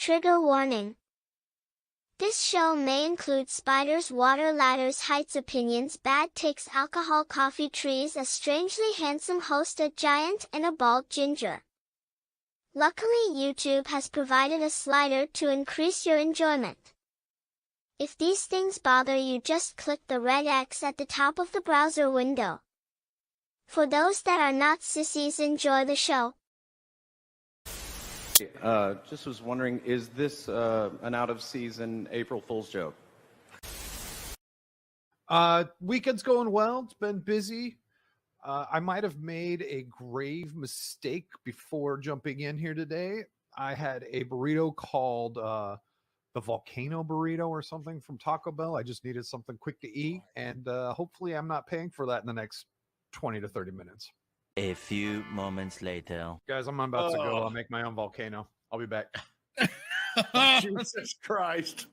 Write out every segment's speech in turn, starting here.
Trigger warning. This show may include spiders, water ladders, heights, opinions, bad takes, alcohol, coffee trees, a strangely handsome host, a giant, and a bald ginger. Luckily, YouTube has provided a slider to increase your enjoyment. If these things bother you, just click the red X at the top of the browser window. For those that are not sissies, enjoy the show. Just was wondering, is this an out-of-season April Fool's joke? Weekend's going well. It's been busy. I might have made a grave mistake before jumping in here today. I had a burrito called the Volcano Burrito or something from Taco Bell. I just needed something quick to eat, and hopefully I'm not paying for that in the next 20 to 30 minutes. A few moments later. Guys, I'm about to go. I'll make my own volcano. I'll be back. Jesus Christ.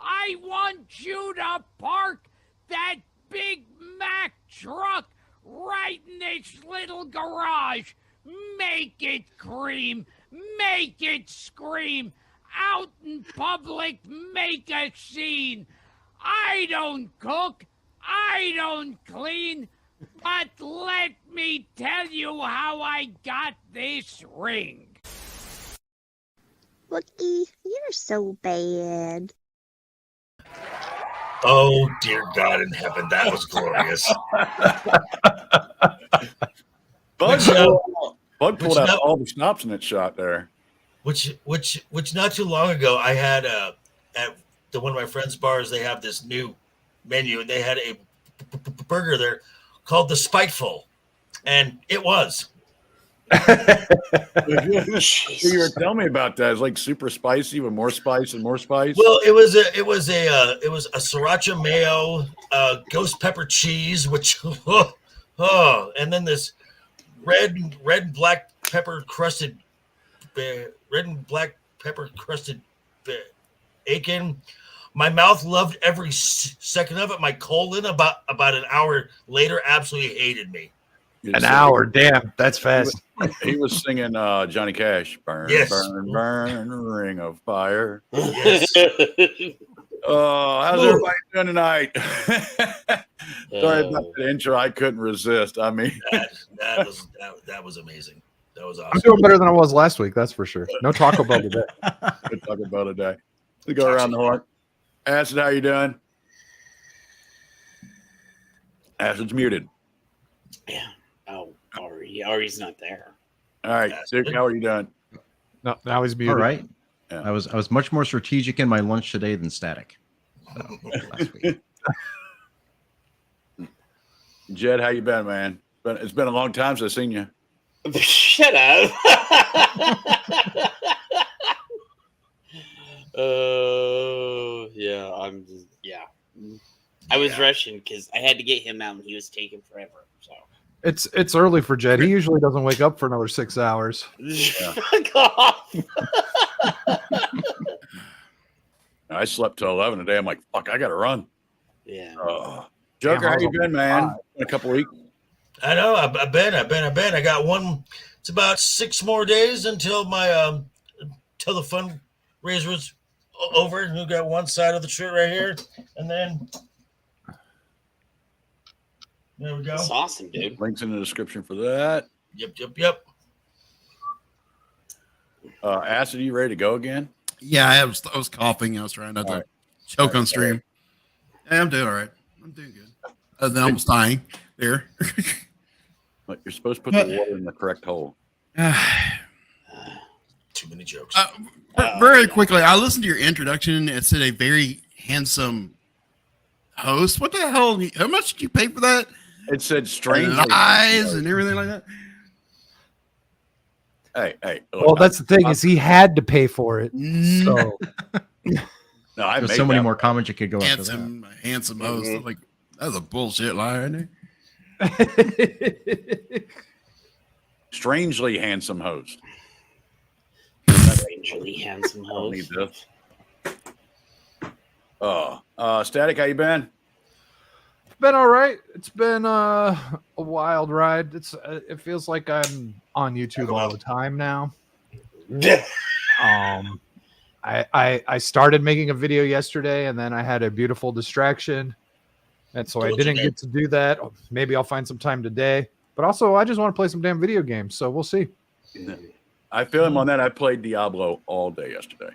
I want you to park that Big Mac truck right in this little garage. Make it cream. Make it scream. Out in public, make a scene. I don't cook. I don't clean. But let me tell you how I got this ring. Wookie, you're so bad. Oh, dear God in heaven, that was glorious. Bug pulled out all the stops in that shot there. Which not too long ago, I had at one of my friends' bars, they have this new menu, and they had a burger there called the Spiteful, and it was. You were telling me about that. It's like super spicy with more spice and more spice. Well, it was a sriracha mayo, ghost pepper cheese, which and then this red and black pepper crusted bacon. My mouth loved every second of it. My colon about an hour later absolutely hated me. An hour, damn, that's fast. He was singing Johnny Cash, "Burn, Yes. Burn, Burn, Ring of Fire." Yes. Oh, how's everybody doing tonight? Sorry about the intro. I couldn't resist. I mean, that was amazing. That was awesome. I'm doing better than I was last week, that's for sure. No Taco Bell today. good Taco Bell today. We go around the horn. Acid, how you doing? Acid's muted. Yeah. Oh, Ari's not there. All right, Dick, how are you doing? No, now he's muted. All right. Yeah. I was much more strategic in my lunch today than static. So, last week. Jed, how you been, man? It's been a long time since I've seen you. Shut up. Yeah. I was rushing because I had to get him out and he was taking forever. So It's early for Jed. He usually doesn't wake up for another 6 hours. fuck off. I slept till 11 today. I'm like, fuck, I gotta run. Yeah. Joker, Damn, how you been, man? In a couple weeks. I know. I've been. I got one. It's about 6 more days until my till the fundraiser's over. We got one side of the shirt right here, and then there we go. That's awesome, dude. Links in the description for that. Yep. Acid, you ready to go again? Yeah, I was coughing. I was trying not to choke on stream. Yeah, I'm doing all right. I'm doing good. Other than almost dying there. But you're supposed to put the water in the correct hole. Too many jokes. Very quickly, I listened to your introduction. It said a very handsome host. What the hell? How much did you pay for that? It said strange eyes and everything like that. Hey. Well, that's the thing is he had to pay for it. So No, I There's made so many that more one. comments you could go after that. Handsome host. Like that's a bullshit lie, isn't it? Strangely handsome host. Strangely handsome I don't host. need this. Static, how you been? Been all right. It's been a wild ride. It feels like I'm on YouTube all the time now. I started making a video yesterday, and then I had a beautiful distraction, and so I didn't get to do that. Maybe I'll find some time today. But also, I just want to play some damn video games, so we'll see. I feel him on that. I played Diablo all day yesterday.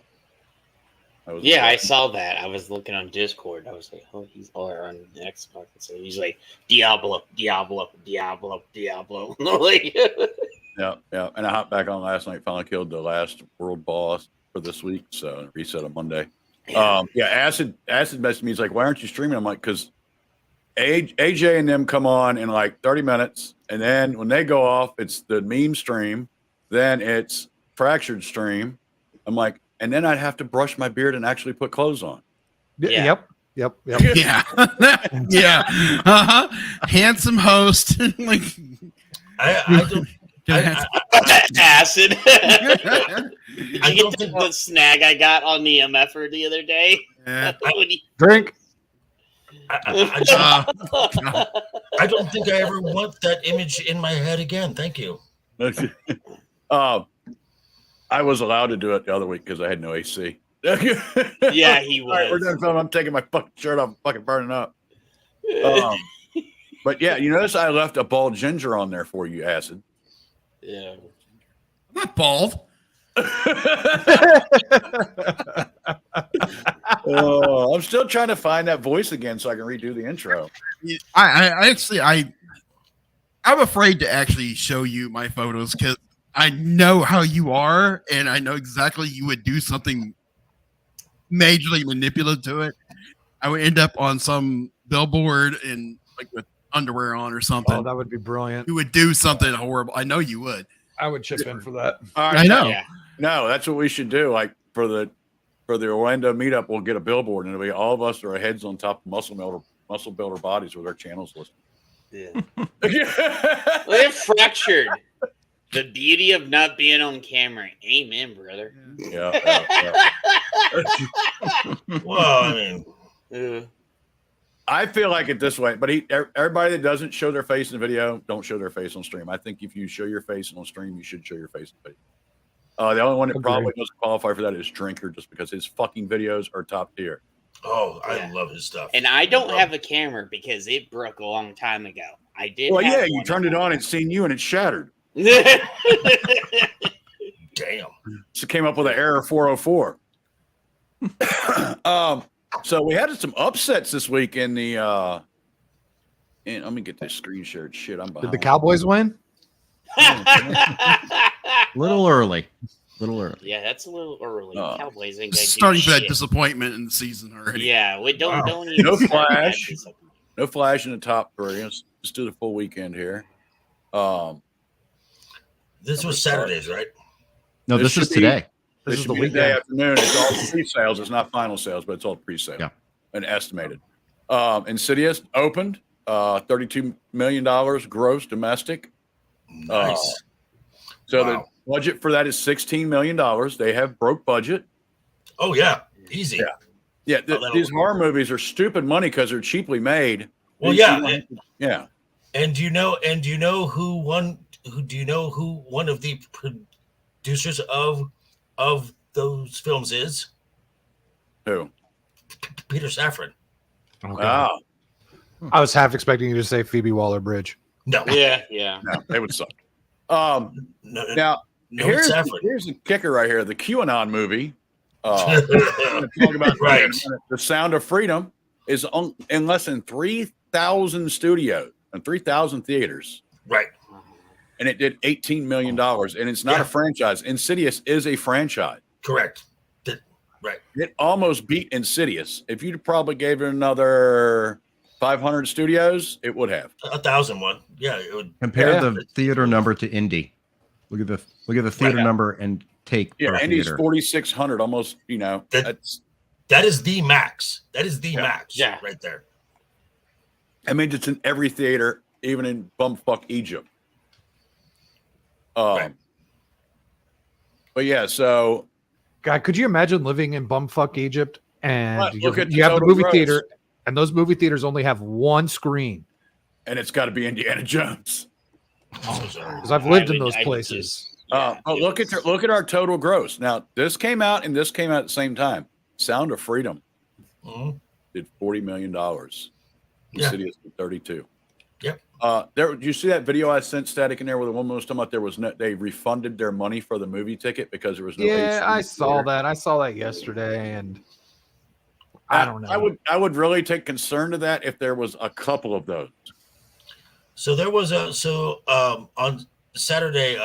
I saw that. I was looking on Discord. I was like, oh, he's all on Xbox. So he's like, Diablo. Like, Yeah. And I hopped back on last night. Finally killed the last world boss for this week. So reset on Monday. Acid messaged me. He's like, why aren't you streaming? I'm like, because AJ and them come on in like 30 minutes. And then when they go off, it's the meme stream. Then it's fractured stream. I'm like, and then I'd have to brush my beard and actually put clothes on. Yep. Yeah. Yeah. Handsome host. Like I don't. Acid. I get the snag I got on the MFR the other day. Drink. I don't think I ever want that image in my head again. Thank you. I was allowed to do it the other week because I had no AC. Yeah, he was. All right, we're done filming. I'm taking my fucking shirt off and fucking burning up. But yeah, you notice I left a bald ginger on there for you, Acid. Yeah. I'm not bald. I'm still trying to find that voice again so I can redo the intro. I'm afraid to actually show you my photos because I know how you are, and I know exactly you would do something majorly manipulative to it. I would end up on some billboard and like with underwear on or something. Oh, that would be brilliant. You would do something horrible. I know you would. I would chip in for that. All right, I know. Yeah. No, that's what we should do. Like for the Orlando meetup, we'll get a billboard, and it'll be all of us with our heads on top of muscle builder bodies with our channels listed. Yeah. They're fractured. The beauty of not being on camera. Amen, brother. Yeah. Well, I mean, I feel like it this way, but everybody that doesn't show their face in the video, don't show their face on stream. I think if you show your face on stream, you should show your face in video. The only one that probably doesn't qualify for that is Drinker, just because his fucking videos are top tier. oh, I love his stuff. And I don't have a camera because it broke a long time ago. I did. Well, have yeah, you one turned it on and seen you, and it shattered. Damn. So came up with an error 404. So we had some upsets this week in the. Let me get this screen shared. Shit, I'm behind. Did the Cowboys win? Little early. Yeah, that's a little early. Cowboys ain't gonna Starting do for that shit. disappointment in the season already. Yeah, we don't even No start that flash. disappointment. No flash in the top three. Let's do the full weekend here. This was Saturdays, right? No, this is today. This is the weekday afternoon. It's all pre-sales. It's not final sales, but it's all pre-sale. Yeah. And estimated. Insidious opened $32 million gross domestic. Nice. The budget for that is $16 million. They have broke budget. Oh yeah, easy. Yeah. These horror movies are stupid money because they're cheaply made. Well, yeah. Yeah. And do you know who one of the producers of those films is? Who? Peter Safran. Okay. Oh. I was half expecting you to say Phoebe Waller-Bridge. No. Yeah. No, they would suck. No, Here's Safran. the kicker right here. The QAnon movie. Talk about Right. The Sound of Freedom is in less than 3,000 studios and 3,000 theaters. Right. And it did $18 million. And it's not a franchise. Insidious is a franchise. Correct. Right. It almost beat Insidious. If you'd probably gave it another 500 studios, it would have 1,001. Yeah, it would. Compare the theater number to Indy. Look at the theater number and take. Yeah, per Indy's theater. 4,600. Almost, that's That is the max. That is the max. Yeah. Right there. I mean, it's in every theater, even in bumfuck Egypt. Right. But yeah, so God, could you imagine living in bumfuck Egypt and look at you have the total movie gross. theater, and those movie theaters only have one screen? And it's got to be Indiana Jones. Because I've lived in those places. But look at our total gross. Now, this came out and this came out at the same time. Sound of Freedom did $40 million. Insidious did 32. Yep. Did you see that video I sent Static in there where the woman was talking about they refunded their money for the movie ticket because there was no Yeah, AC I saw there? that. I saw that yesterday, and I don't know. I would really take concern to that if there was a couple of those. So there was on Saturday,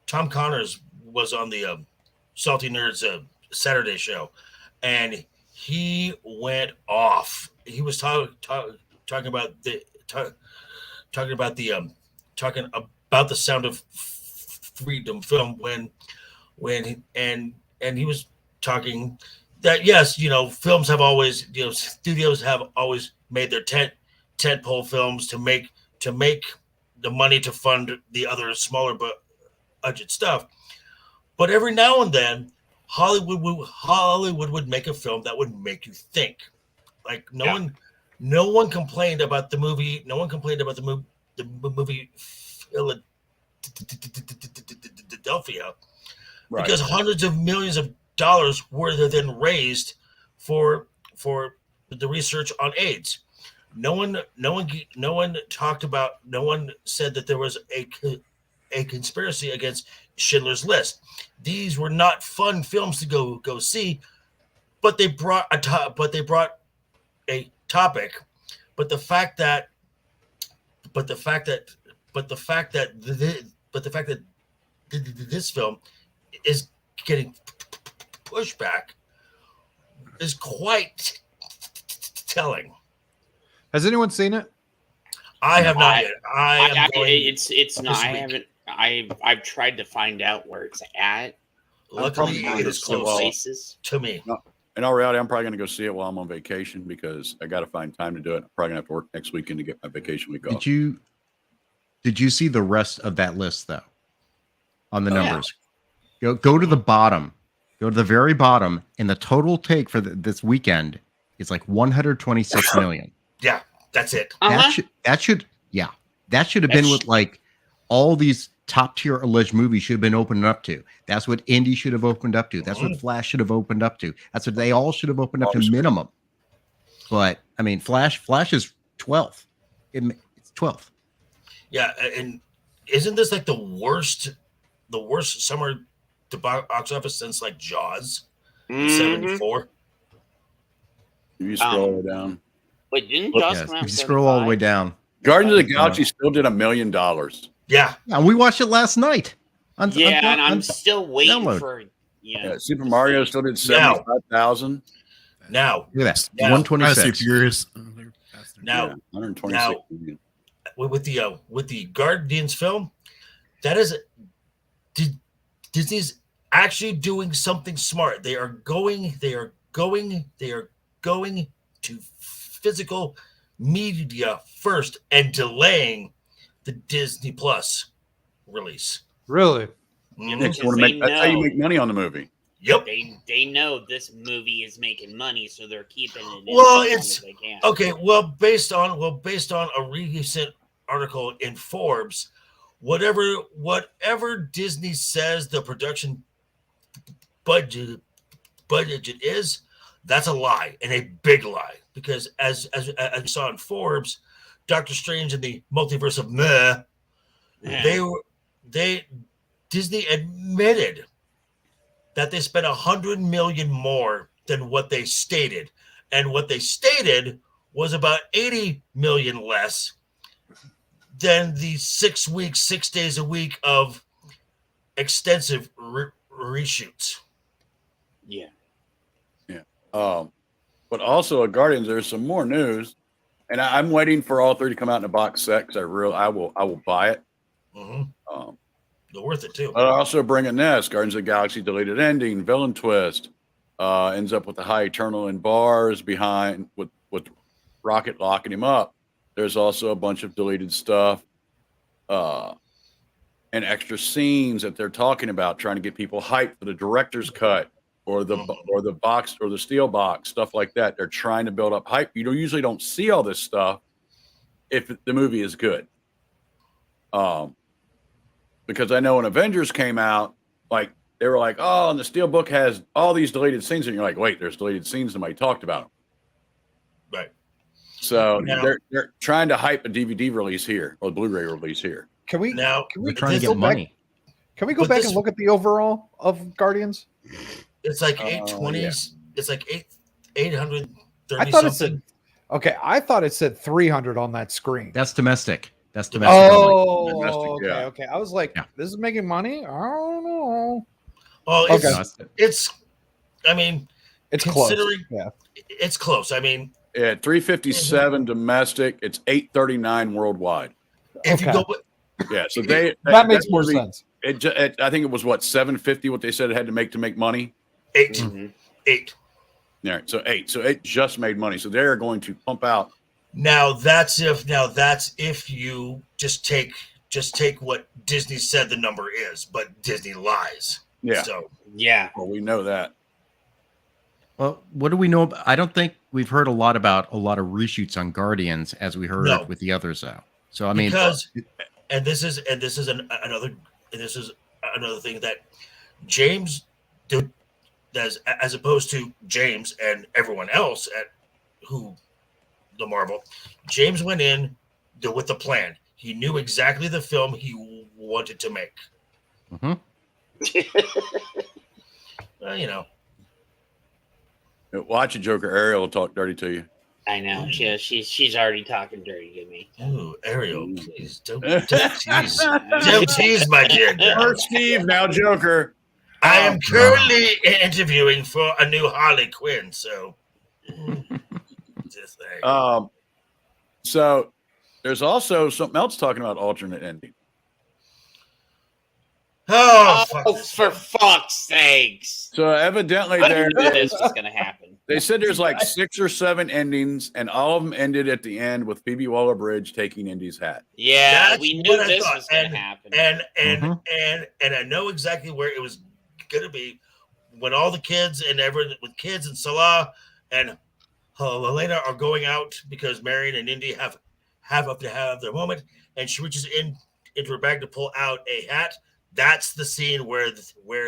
Tom Connors was on the Salty Nerds Saturday show, and he went off. He was talking about the Sound of Freedom film when he was talking that yes, films have always, studios have always made their tentpole films to make the money to fund the other smaller budget stuff. But every now and then, Hollywood would make a film that would make you think. Like no one complained about the movie. No one complained about the movie Philadelphia, because hundreds of millions of dollars were then raised for the research on AIDS. No one said that there was a conspiracy against Schindler's List. These were not fun films to go see, but they brought a topic. But the fact that this film is getting pushback is quite telling. Has anyone seen it? I have not yet. It's not. I haven't. I've tried to find out where it's at. Luckily, it is close to me. No, in all reality, I'm probably going to go see it while I'm on vacation because I got to find time to do it. I'm probably going to have to work next weekend to get my vacation week off. Did you see the rest of that list though? On the numbers, go to the bottom, go to the very bottom, and the total take for this weekend is like 126 million. Yeah, that's it. That should have been what like all these top tier alleged movies should have been opening up to. That's what Indy should have opened up to. That's what Flash should have opened up to. That's what they all should have opened up to minimum. But I mean, Flash is 12th. It's 12th. Yeah, and isn't this like the worst summer to box office since like Jaws in 74? You scroll down. Wait, didn't Jaws come out? If you scroll all the way down, Guardians of the Galaxy still did $1 million. Yeah, and we watched it last night. And I'm still waiting for. Super Mario still did 75,000. Now, look at that, 126. Now, 126 million. With the Guardians film, that is Disney's actually doing something smart. They are going to physical media first and delaying the Disney Plus release. Really? That's how you make money on the movie. Yep. They know this movie is making money, so they're keeping it. Well, as long it's as they can. okay. Well, based on a recent article in Forbes, whatever Disney says the production budget is, that's a lie, and a big lie. Because as we saw in Forbes, Doctor Strange and the Multiverse of Meh, Disney admitted that they spent $100 million more than what they stated, and what they stated was about $80 million less than the 6 weeks, 6 days a week of extensive reshoots. Yeah. But also at Guardians, there's some more news, and I'm waiting for all three to come out in a box set because I will buy it. They're worth it too. But also bringing this Guardians of the Galaxy deleted ending, villain twist. ends up with the High Eternal in bars behind with Rocket locking him up. There's also a bunch of deleted stuff and extra scenes that they're talking about, trying to get people hyped for the director's cut or the box or the steel box, stuff like that. They're trying to build up hype. You usually don't see all this stuff if the movie is good. Because I know when Avengers came out, like they were like, oh, and the steel book has all these deleted scenes, and you're like, wait, there's deleted scenes. Nobody talked about them. Right. So they're trying to hype a DVD release here or Blu-ray release here. Can we trying to get money? Can we go back and look at the overall of Guardians? It's like 820s. Yeah. It's like 830 I thought something. I thought it said 300 on that screen. That's domestic. That's domestic. Okay. I was like, this is making money? I don't know. Well, it's close. Yeah. It's close. I mean, 357 domestic. It's 839 worldwide. If you go, so that makes more sense. I think it was what 750. What they said it had to make money. 8. Mm-hmm. 8. All right, so 8. So it just made money. So they're going to pump out. Now that's if you just take what Disney said the number is, but Disney lies. Yeah. So well, we know that. Well, what do we know? I don't think we've heard a lot about a lot of reshoots on Guardians as we heard with the others, though. So I mean, this is another thing that James did, as opposed to James and everyone else at the Marvel. James went in with a plan. He knew exactly the film he wanted to make. Mm-hmm. Well, watch a Joker. Ariel will talk dirty to you. I know. She's already talking dirty to me. Ooh, Ariel, please don't tease. Don't tease my kid. First Steve, now Joker. I am currently interviewing for a new Harley Quinn, so just saying. So there's also something else talking about alternate ending. For fuck's sakes. So evidently this was going to happen. They said there's like 6 or 7 endings, and all of them ended at the end with Phoebe Waller-Bridge taking Indy's hat. Yeah, that's we knew this was going to happen. And I know exactly where it was going to be when all the kids and everyone with kids and Salah and Helena are going out because Marion and Indy have to have their moment, and she reaches into her bag to pull out a hat. That's the scene where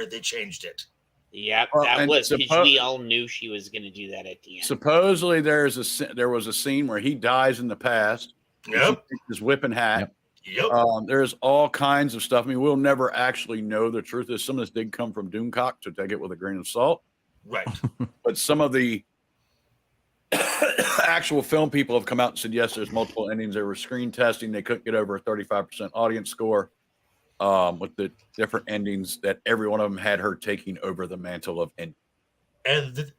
they changed it. Yep, that was because we all knew she was going to do that at the end. Supposedly, there was a scene where he dies in the past. Yep, his whipping hat. Yep. There's all kinds of stuff. I mean, we'll never actually know the truth. Some of this did come from Doomcock, so take it with a grain of salt. Right. But some of the actual film people have come out and said, yes, there's multiple endings. They were screen testing. They couldn't get over a 35% audience score with the different endings that every one of them had her taking over the mantle of ending. And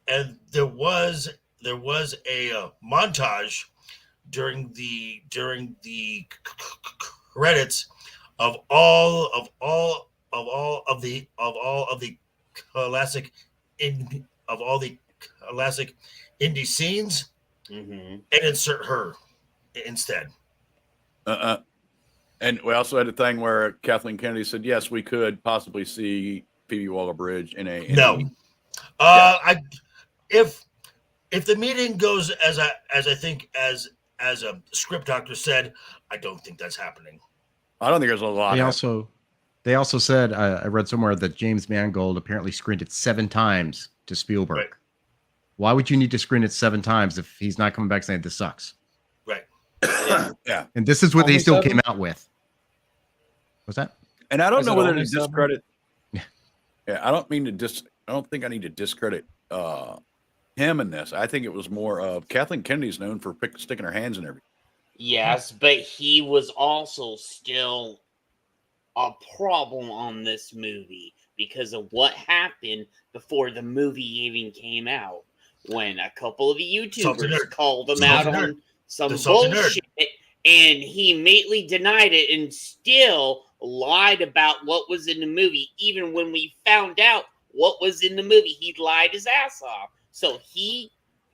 there was a montage during the credits of all of the classic indie scenes, and insert her instead. And we also had a thing where Kathleen Kennedy said, yes, we could possibly see Phoebe Waller-Bridge in a if the meeting goes as I think as a script doctor said, I don't think that's happening. I don't think there's a lot. They also said, I read somewhere that James Mangold apparently screened it 7 times to Spielberg. Right. Why would you need to screen it 7 times if he's not coming back saying this sucks? Right. Yeah. And this is what they still came out with. What's that? And I don't know whether to discredit. Yeah, I don't think I need to discredit him in this. I think it was more of Kathleen Kennedy's known for sticking her hands in everything. Yes, but he was also still a problem on this movie because of what happened before the movie even came out. When a couple of the YouTubers called him out on some bullshit, and he immediately denied it and still lied about what was in the movie, even when we found out what was in the movie. He lied his ass off. So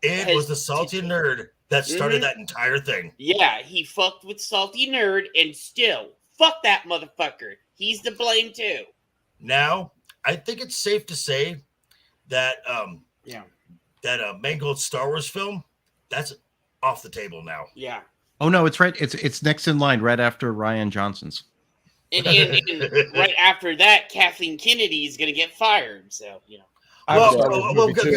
It was the salty nerd that started that entire thing. Yeah, he fucked with Salty Nerd, and still, fuck that motherfucker. He's to blame too. Now, I think it's safe to say that Mangold Star Wars film, that's off the table now. Yeah. Oh no, it's right. It's next in line, right after Ryan Johnson's. And right after that, Kathleen Kennedy is going to get fired. So, Whoa. Okay,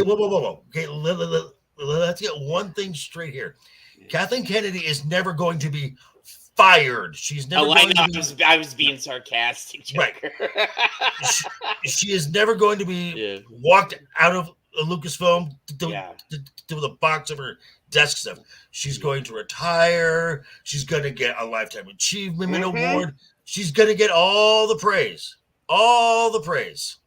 let's get one thing straight here. Kathleen Kennedy is never going to be fired. She's never going to be... I was being sarcastic. Joker. Right. she is never going to be walked out of Lucasfilm to the box of her desk stuff. She's going to retire. She's going to get a Lifetime Achievement Award. She's going to get all the praise. All the praise.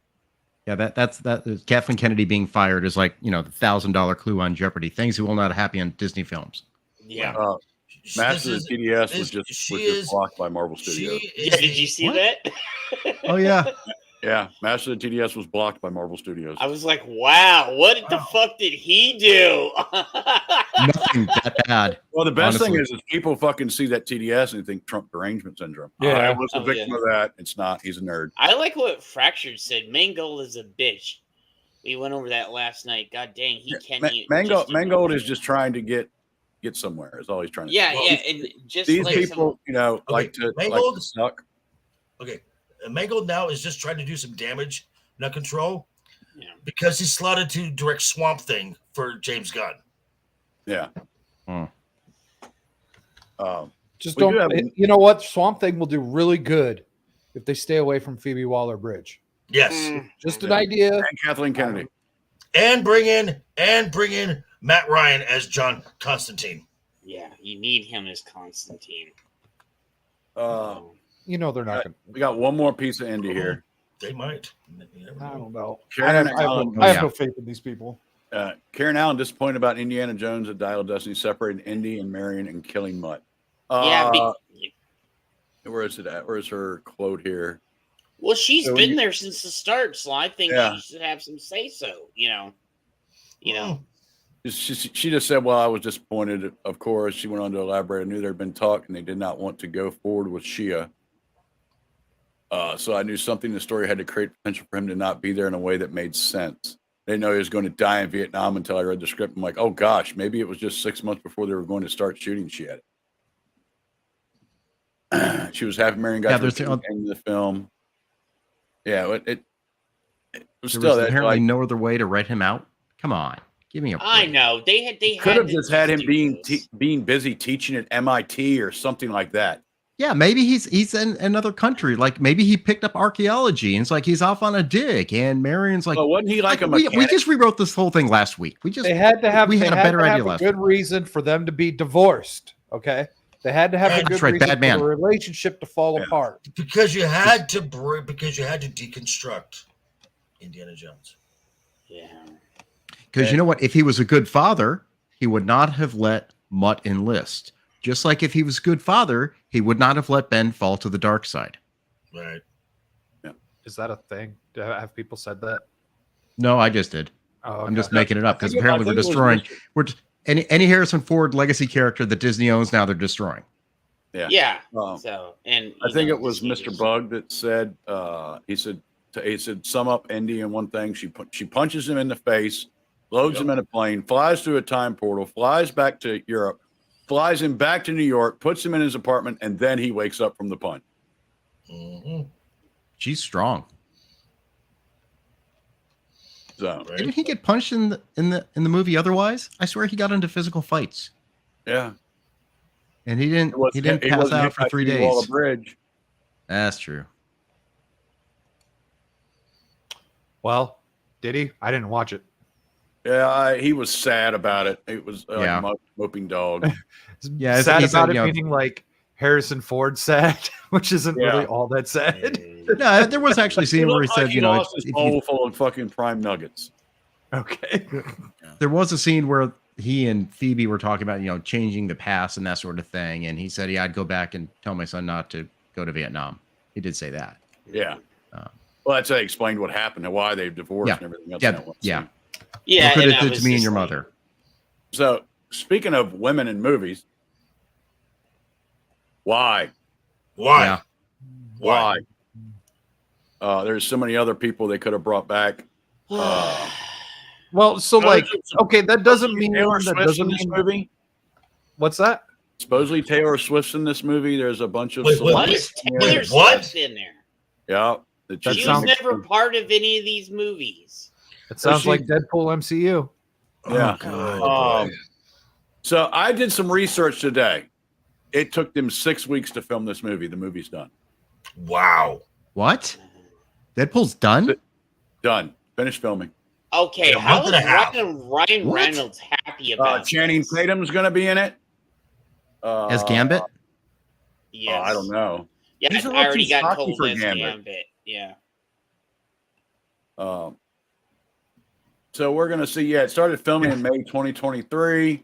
Yeah, that's Kathleen Kennedy being fired is like, the $1,000 clue on Jeopardy. Things you will not happy on Disney films. Yeah. Master of the TDS was just blocked by Marvel Studios. Did you see that? Oh yeah. Yeah, Master of the TDS was blocked by Marvel Studios. I was like, wow, what the fuck did he do? Nothing that bad. Well, the best thing is people fucking see that TDS and they think Trump derangement syndrome. Yeah. I was a victim of that. It's not. He's a nerd. I like what Fractured said. Mangold is a bitch. We went over that last night. God dang, he can't eat. Mangold is just trying to get somewhere. Is all he's trying to do. Yeah, and just these like people, like to suck. Okay. Mangold now is just trying to do some damage, not control, because he's slotted to direct Swamp Thing for James Gunn. Yeah. Just don't. You know what? Swamp Thing will do really good if they stay away from Phoebe Waller-Bridge. Yes. Just an idea. And Kathleen Kennedy. And bring in Matt Ryan as John Constantine. Yeah, you need him as Constantine. They're not going to. We got one more piece of indie here. They might. I don't know. Karen I have no faith in these people. Karen Allen disappointed about Indiana Jones at Dial of Destiny separating Indy and Marion and killing Mutt. Where is it at? Where's her quote here? Well, she's been there since the start, so I think she should have some say so. She just said, "Well, I was disappointed." Of course, she went on to elaborate. I knew there had been talk, and they did not want to go forward with Shia. So I knew something in the story had to create potential for him to not be there in a way that made sense. I didn't know he was going to die in Vietnam until I read the script. I'm like, oh gosh, maybe it was just 6 months before they were going to start shooting Shia. She was half Marion got to in the film. Yeah, it was still apparently no other way to write him out. Come on, give me a break. I know they could have just had him being busy teaching at MIT or something like that. Yeah, maybe he's in another country. Like maybe he picked up archaeology and it's like he's off on a dig. And Marion's like, wasn't he like a mechanic? We just rewrote this whole thing last week. They had to have a better idea last week. Good reason for them to be divorced. Okay, they had to have a good reason for the relationship to fall apart. Because you had to deconstruct Indiana Jones. Yeah. Because you know what? If he was a good father, he would not have let Mutt enlist. Just like if he was a good father, he would not have let Ben fall to the dark side. Right. Yeah. Is that a thing? Have people said that? No, I just did. Oh, okay. I'm just making it up because apparently we're destroying. Any Harrison Ford legacy character that Disney owns now, they're destroying. Yeah. Yeah. I think it was Mr. Bug that said he said sum up Indy in one thing. She punches him in the face, loads him in a plane, flies through a time portal, flies back to Europe, flies him back to New York, puts him in his apartment, and then he wakes up from the punch. Mm-hmm. She's strong. So didn't he get punched in the movie? Otherwise, I swear he got into physical fights. Yeah, and he didn't pass out for 3 days. Bridge. That's true. Well, did he? I didn't watch it. Yeah, he was sad about it. It was like a moping dog. Sad about it, meaning like Harrison Ford sad, which isn't really all that sad. No, there was actually a scene where he said, he lost his bowl full of fucking prime nuggets. Okay. There was a scene where he and Phoebe were talking about, changing the past and that sort of thing. And he said, I'd go back and tell my son not to go to Vietnam. He did say that. Yeah. Well, that's how they explained what happened and why they've divorced Yeah. and everything else. Yeah. in that one Yeah. scene. Yeah, Look what and it I did was to me and just your like, mother. So, speaking of women in movies, why? Yeah. Why? There's so many other people they could have brought back. Well, so like, okay, that doesn't mean Taylor that Swift's doesn't in this mean. movie. What's that? Supposedly Taylor Swift's in this movie. There's a bunch of Wait, what celebrities is in Taylor there. Swift in there? Yeah, That She sounds- was never part of any of these movies. It sounds she- like Deadpool MCU. Yeah. God. So I did some research today. It took them 6 weeks to film this movie. The movie's done. Wow. What? Deadpool's done? Done. Finished filming. Okay, In a how month is and a half. Ryan What? Reynolds happy about Channing this? Tatum's going to be in it. As Gambit? Yes. I don't know. Yeah, He's a I little already too got stocky told for as Gambit. Gambit. Yeah. So we're going to see. Yeah, it started filming in May 2023.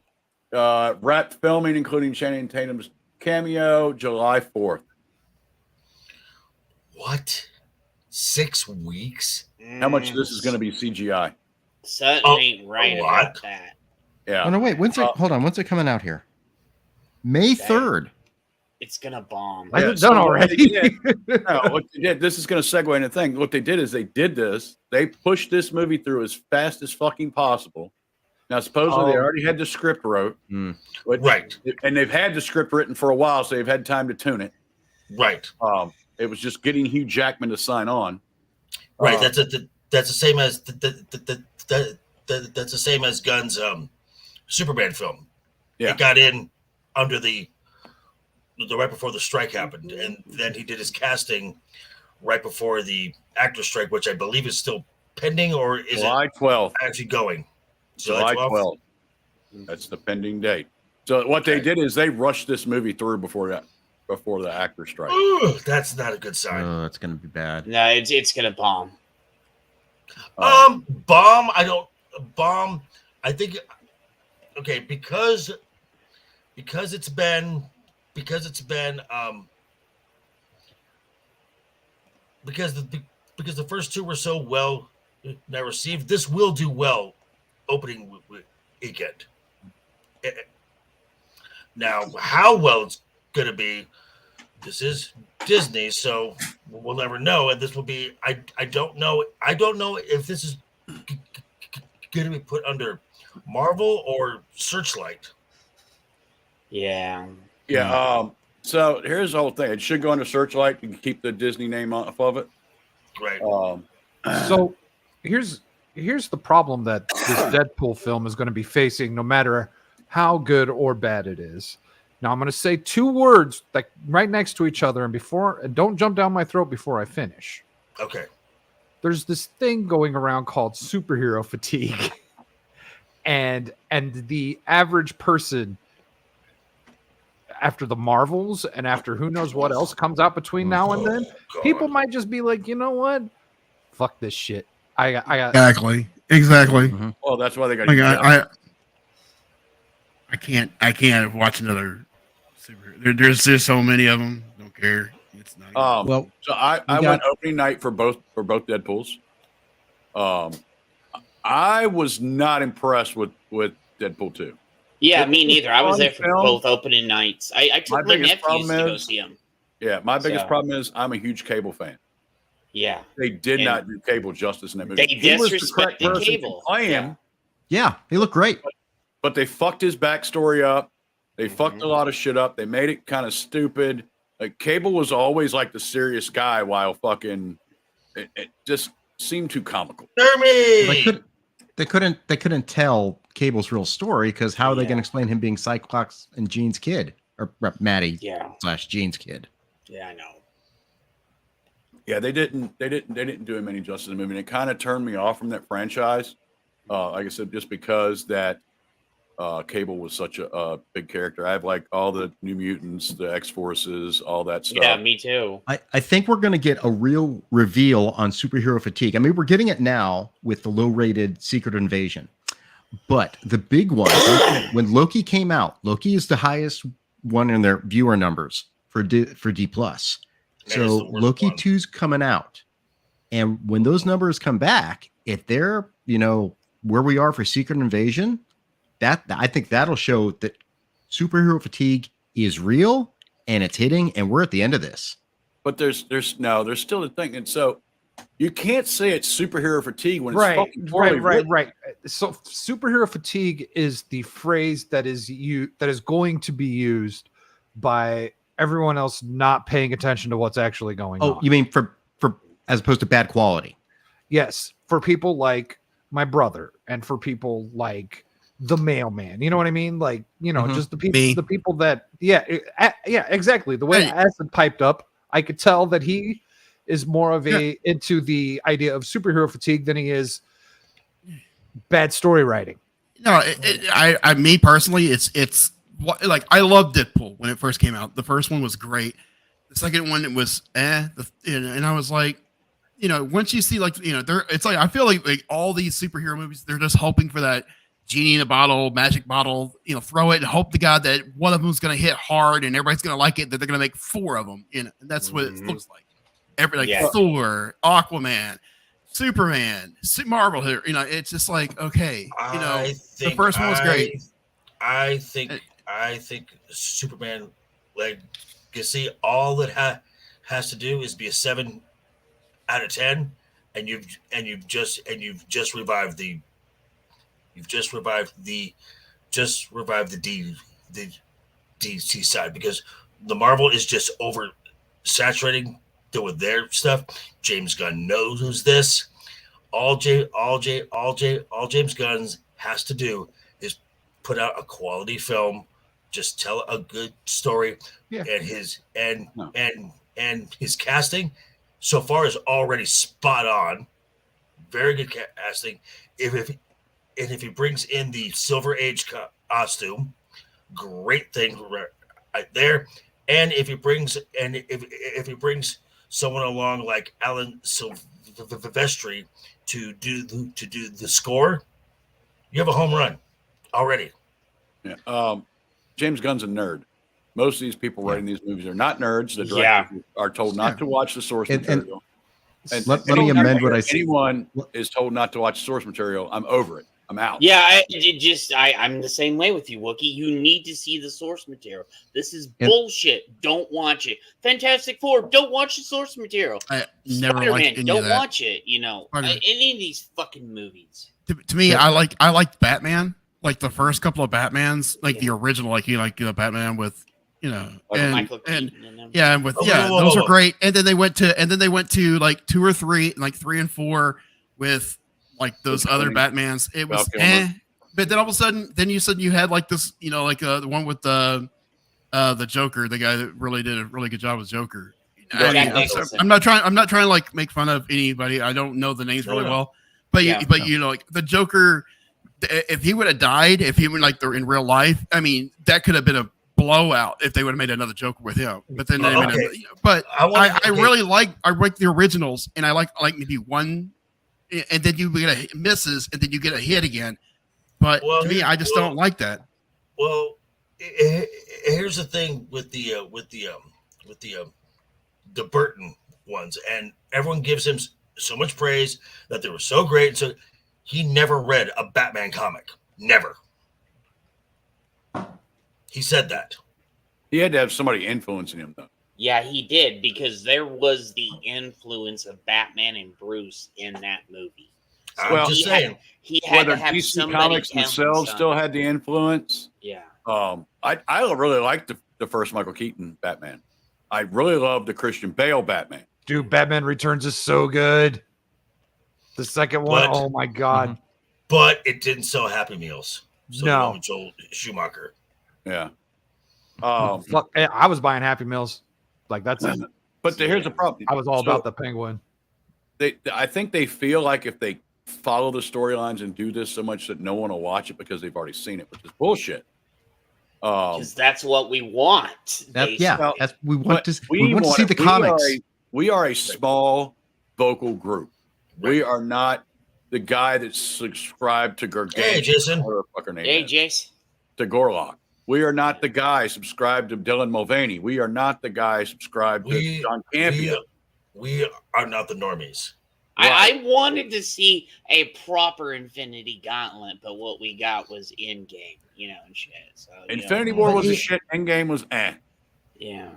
Wrapped filming, including Channing Tatum's cameo, July 4th. What? 6 weeks? How much of this is going to be CGI? Sutton Oh, ain't right a about lot. that. Yeah. Oh no, wait. When's it? Hold on. When's it coming out here? May 3rd. It's gonna bomb. I Yeah, done so what already. they did- no, what they did, this is going to segue into the thing. What they did is they did this. They pushed this movie through as fast as fucking possible. Now, supposedly they Oh. already had the script wrote. Mm. Right. And they've had the script written for a while, so they've had time to tune it. Right. It was just getting Hugh Jackman to sign on. Right. That's the same as that's the same as Gunn's Superman film. Yeah. It got in under the right before the strike happened, and then he did his casting right before the actor strike, which I believe is still pending, or is July it 12th. actually going? July 12th. That's the pending date. So what they did is they rushed this movie through before the actor strike. Ooh, that's not a good sign. Oh, it's gonna be bad. No, it's gonna bomb. Bomb. I think. Okay, because it's been because the first two were so well now received. This will do well opening weekend. Now, how well it's going to be, this is Disney, so we'll never know. And this will be, I don't know if this is going to be put under Marvel or Searchlight. Yeah. Yeah. So here's the whole thing. It should go under Searchlight. You can keep the Disney name off of it. Right. So here's the problem that this Deadpool film is going to be facing, no matter how good or bad it is. Now I'm going to say two words like right next to each other, and don't jump down my throat before I finish. Okay. There's this thing going around called superhero fatigue, and the average person, after the Marvels and after who knows what else comes out between now and then, people might just be like, you know what, fuck this shit. I got Exactly. Well, that's why they got. Like I can't watch another superhero. There's so many of them. Don't care. It's not. Well, so I went opening night for both Deadpools. I was not impressed with Deadpool 2. Yeah, me neither. I was there for film. both opening nights. I took my biggest nephews to problem go is- see them. Yeah, my biggest So- problem is I'm a huge Cable fan. Yeah. They did And not do Cable justice in that movie. They He was the disrespected correct person to Cable. play him, Yeah, they look great. but they fucked his backstory up. They Mm-hmm. fucked a lot of shit up. They made it kind of stupid. Like Cable was always like the serious guy, while fucking it just seemed too comical. They couldn't tell Cable's real story because how are they going to explain him being Cyclops and Jean's kid or Maddie / Jean's kid? Yeah, I know. Yeah, they didn't do him any justice in the movie. And it kind of turned me off from that franchise. Like I said, just because that Cable was such a big character. I have like all the New Mutants, the X-Forces, all that stuff. Yeah, me too. I think we're going to get a real reveal on superhero fatigue. I mean, we're getting it now with the low-rated Secret Invasion. But the big one, when Loki came out, Loki is the highest one in their viewer numbers for D+. So Loki 2's coming out. And when those numbers come back, if they're, where we are for Secret Invasion, I think that'll show that superhero fatigue is real and it's hitting, and we're at the end of this. But there's still a thing. And so you can't say it's superhero fatigue when it's fucking poorly written. Right. So superhero fatigue is the phrase that is going to be used by everyone else not paying attention to what's actually going on. Oh, you mean for as opposed to bad quality? Yes, for people like my brother and for people like the mailman. You know what I mean? Like, just the people that, exactly. The way Acid piped up, I could tell that he is more of into the idea of superhero fatigue than he is bad story writing. No, me personally, it's like, I loved Deadpool when it first came out. The first one was great. The second one, it was and I was like, once you see it's like, I feel like all these superhero movies, they're just hoping for that genie in a bottle, magic bottle, throw it and hope to God that one of them is going to hit hard and everybody's going to like it, that they're going to make 4 of them. And that's what it looks like. Thor, Aquaman, Superman, Marvel here. It's just like, okay, the first one was great. I think Superman Legacy, all it has to do is be a 7 out of 10, and you've just revived the DC side, because the Marvel is just over saturating with their stuff. James Gunn knows this. All James Gunn has to do is put out a quality film, just tell a good story, and his casting so far is already spot on. Very good casting. If he brings in the Silver Age costume, great thing right there. And if he brings someone along like Alan Silvestri to do the score, you have a home run already. Yeah. James Gunn's a nerd. Most of these people writing these movies are not nerds. The directors are told not to watch the source material. And let me amend what I said. Anyone is told not to watch source material, I'm over it. I'm out. Yeah, I'm the same way with you, Wookie. You need to see the source material. This is bullshit. Don't watch it. Fantastic Four, don't watch the source material. I never watched any don't of that. watch it. Any of these fucking movies. To me, I liked Batman, like the first couple of Batmans, like the original, Batman with Michael Keaton those were great. And then they went to like 2 or 3, like 3 and 4 with like those other Batmans. It was but then all of a sudden, you had like this, the one with the Joker, the guy that really did a really good job with Joker. I'm not trying to like make fun of anybody. I don't know the names really well, but like the Joker, if he would have died, if he would in real life, I mean, that could have been a blowout if they would have made another Joker with him. But then I like the originals, and I like maybe one, and then you get a misses, and then you get a hit again. But to me, I just don't like that. Well, here's the thing with the Burton ones, and everyone gives him so much praise that they were so great. So he never read a Batman comic. Never. He said that. He had to have somebody influencing him, though. Yeah, he did, because there was the influence of Batman and Bruce in that movie. So I'm just saying. He had whether to have DC Comics themselves still had the influence. Yeah. I really liked the first Michael Keaton Batman. I really loved the Christian Bale Batman. Dude, Batman Returns is so good. The second one, oh my God. But it didn't sell Happy Meals. So no. Joel Schumacher. Yeah. Fuck, I was buying Happy Meals. Like that's but here's the problem. I was all about the Penguin. I think they feel like if they follow the storylines and do this so much that no one will watch it because they've already seen it, which is bullshit. Because that's what we want. We want to see the comics. We are a small vocal group. We are not the guy that's subscribed to Gargantuan. Hey, Jason. Hey, Jason. To Gorlock. We are not the guy subscribed to Dylan Mulvaney. We are not the guy subscribed to John Campia. We are not the normies. I wanted to see a proper Infinity Gauntlet, but what we got was Endgame, and shit. So Infinity War was a shit. Endgame was Yeah.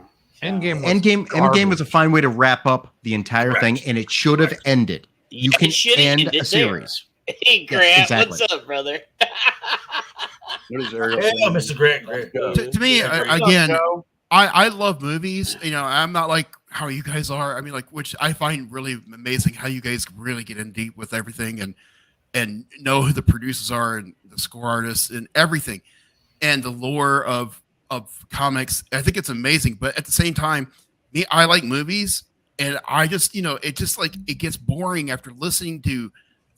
Endgame was a fine way to wrap up the entire thing, and it should have ended. You can end a series. Hey, Grant, what's up, brother? What is Ariel? Yeah, Mr. Grant. To me, again, I love movies. I'm not like how you guys are. I mean, like, which I find really amazing how you guys really get in deep with everything and know who the producers are and the score artists and everything and the lore of comics. I think it's amazing. But at the same time, I like movies, and I just, it just like it gets boring after listening to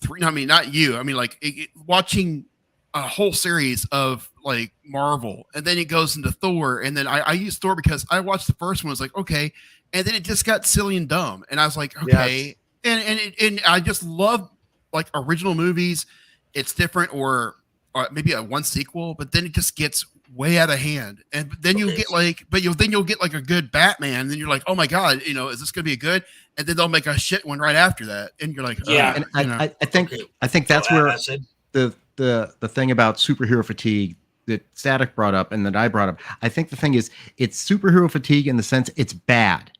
not you. I mean, like watching a whole series of like Marvel, and then it goes into Thor, and then I use Thor because I watched the first one. I was like, okay, and then it just got silly and dumb, and I was like, okay, and I just love like original movies. It's different, or maybe a one sequel, but then it just gets way out of hand, and then you'll get like, you'll get like a good Batman, and then you're like, oh my god, is this gonna be a good? And then they'll make a shit one right after that, and you're like, yeah. And I think that's where the thing about superhero fatigue that Static brought up and that I brought up, I think the thing is it's superhero fatigue in the sense it's bad.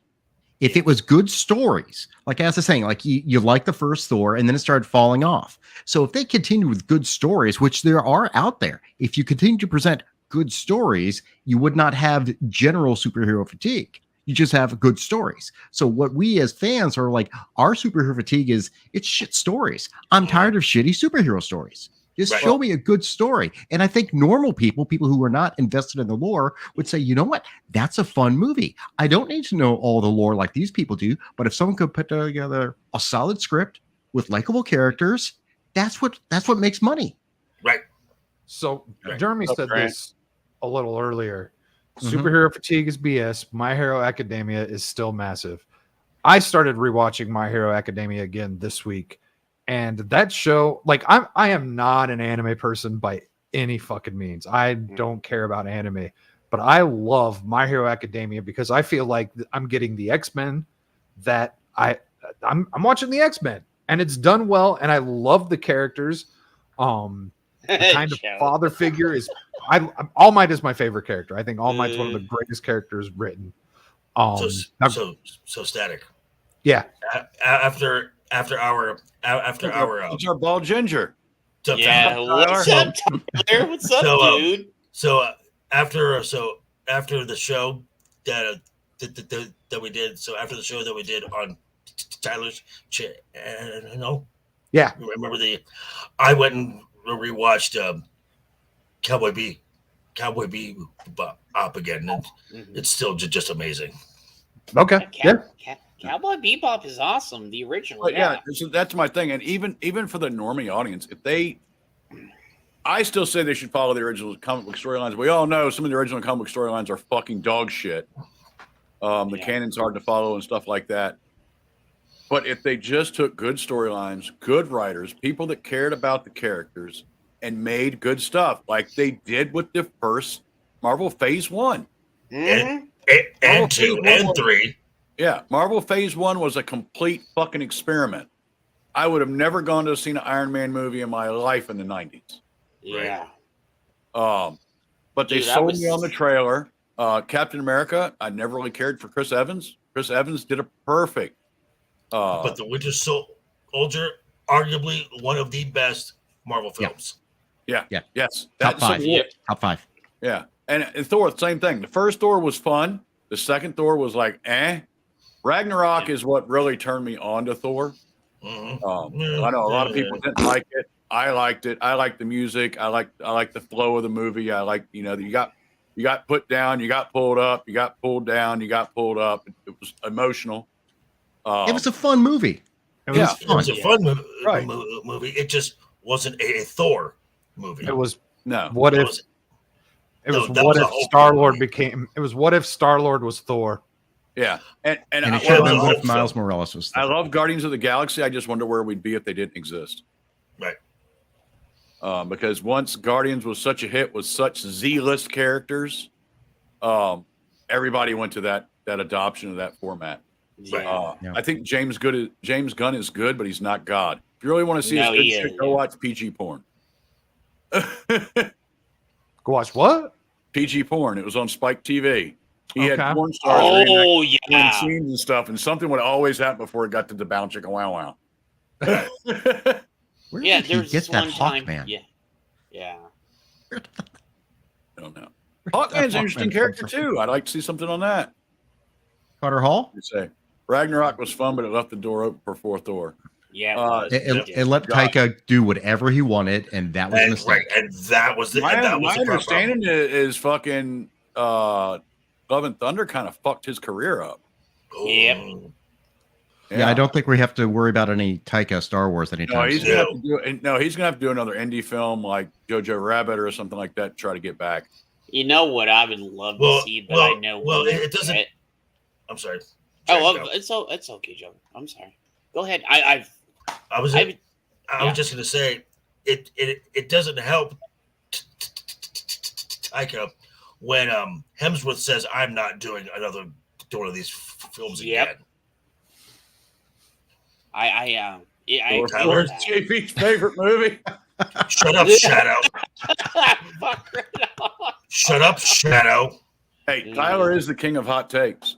If it was good stories, like as I was saying, like you like the first Thor and then it started falling off. So if they continue with good stories, which there are out there, if you continue to present good stories, you would not have general superhero fatigue. You just have good stories. So what we as fans are like, our superhero fatigue is it's shit stories. I'm tired of shitty superhero stories. Just show me a good story. And I think normal people who are not invested in the lore would say, you know what? That's a fun movie. I don't need to know all the lore like these people do. But if someone could put together a solid script with likable characters, that's what makes money. Right. So Jeremy said this a little earlier. Superhero fatigue is BS. My Hero Academia is still massive. I started rewatching My Hero Academia again this week, and that show, like, I am not an anime person by any fucking means. I don't care about anime, but I love My Hero Academia because I feel like I'm getting the X-Men that I'm watching the X-Men, and it's done well, and I love the characters. The kind of father figure is All Might is my favorite character. I think All Might's one of the greatest characters written. So Static. Yeah. After our it's our bald ginger. Yeah. What's up, Tyler? What's up, dude? So after the show that we did, after the show that we did on Tyler's channel, yeah. Remember I went and rewatched Cowboy Bebop again, and it's still just amazing. Okay. Cowboy Bebop is awesome. The original. But so that's my thing. And even for the normie audience, I still say they should follow the original comic book storylines. We all know some of the original comic book storylines are fucking dog shit. The canon's hard to follow and stuff like that. But if they just took good storylines, good writers, people that cared about the characters, and made good stuff like they did with the first Marvel Phase 1. And 2 and 3. Yeah, Marvel Phase 1 was a complete fucking experiment. I would have never gone to see an Iron Man movie in my life in the 90s. Yeah. But they sold me on the trailer. Captain America, I never really cared for Chris Evans. Chris Evans did a perfect. But the Winter Soldier, arguably one of the best Marvel films. Yeah. Yes. Top 5. Top 5. Yeah. And Thor, same thing. The first Thor was fun. The second Thor was like, Ragnarok is what really turned me on to Thor. I know a lot of people didn't like it. I liked it. I liked the music. I liked the flow of the movie. I liked, you got put down, you got pulled up, you got pulled down, you got pulled up. It was emotional. It was a fun movie. It was a fun movie. It just wasn't a Thor movie. It was no. What if Star-Lord became? It was what if Star-Lord was Thor? Yeah, and it should have been what if Miles Morales was Thor. I love Guardians of the Galaxy. I just wonder where we'd be if they didn't exist. Right. Because once Guardians was such a hit with such Z-list characters, everybody went to that adoption of that format. Yeah. I think James Gunn is good, but he's not God. If you really want to see his good shit, go watch PG porn. Go watch what? PG porn. It was on Spike TV. He had porn stars doing scenes and stuff, and something would always happen before it got to the bounce chicka wow wow. Where did he get that Hawkman? Yeah. I don't know. Hawkman's an interesting character too. I'd like to see something on that. Carter Hall? You say Ragnarok was fun, but it left the door open for fourth door. Yeah, it let Taika do whatever he wanted, and that was a mistake. Right, and that was my understanding is fucking Love and Thunder kind of fucked his career up. Yep. Yeah, I don't think we have to worry about any Taika Star Wars anytime No, he's soon. gonna have to do another indie film like Jojo Rabbit or something like that to try to get back. You know what I would love to see, but I know it doesn't. I'm sorry. It's okay, Joe. I'm sorry. Go ahead. I was just gonna say it doesn't help Taika when Hemsworth says I'm not doing another one of these films again. Where's JP's favorite movie? Shut up, Shadow. Shut up, Shadow. Hey, Tyler is the king of hot takes.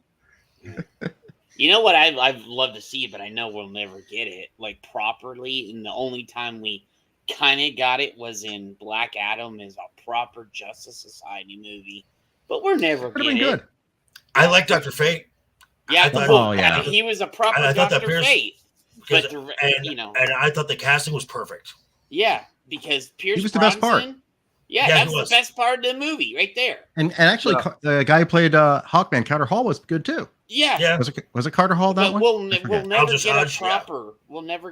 You know what I'd love to see, but I know we'll never get it like properly. And the only time we kind of got it was in Black Adam as a proper Justice Society movie, but we're never getting it. Good. I like Dr. Fate. Yeah, he was a proper Dr. Fate. But and I thought the casting was perfect. Yeah, because Pierce was the best part. Yeah, that's the best part of the movie right there. And actually, the guy who played Hawkman, Carter Hall, was good too. Yeah. Was it Carter Hall that one? We'll never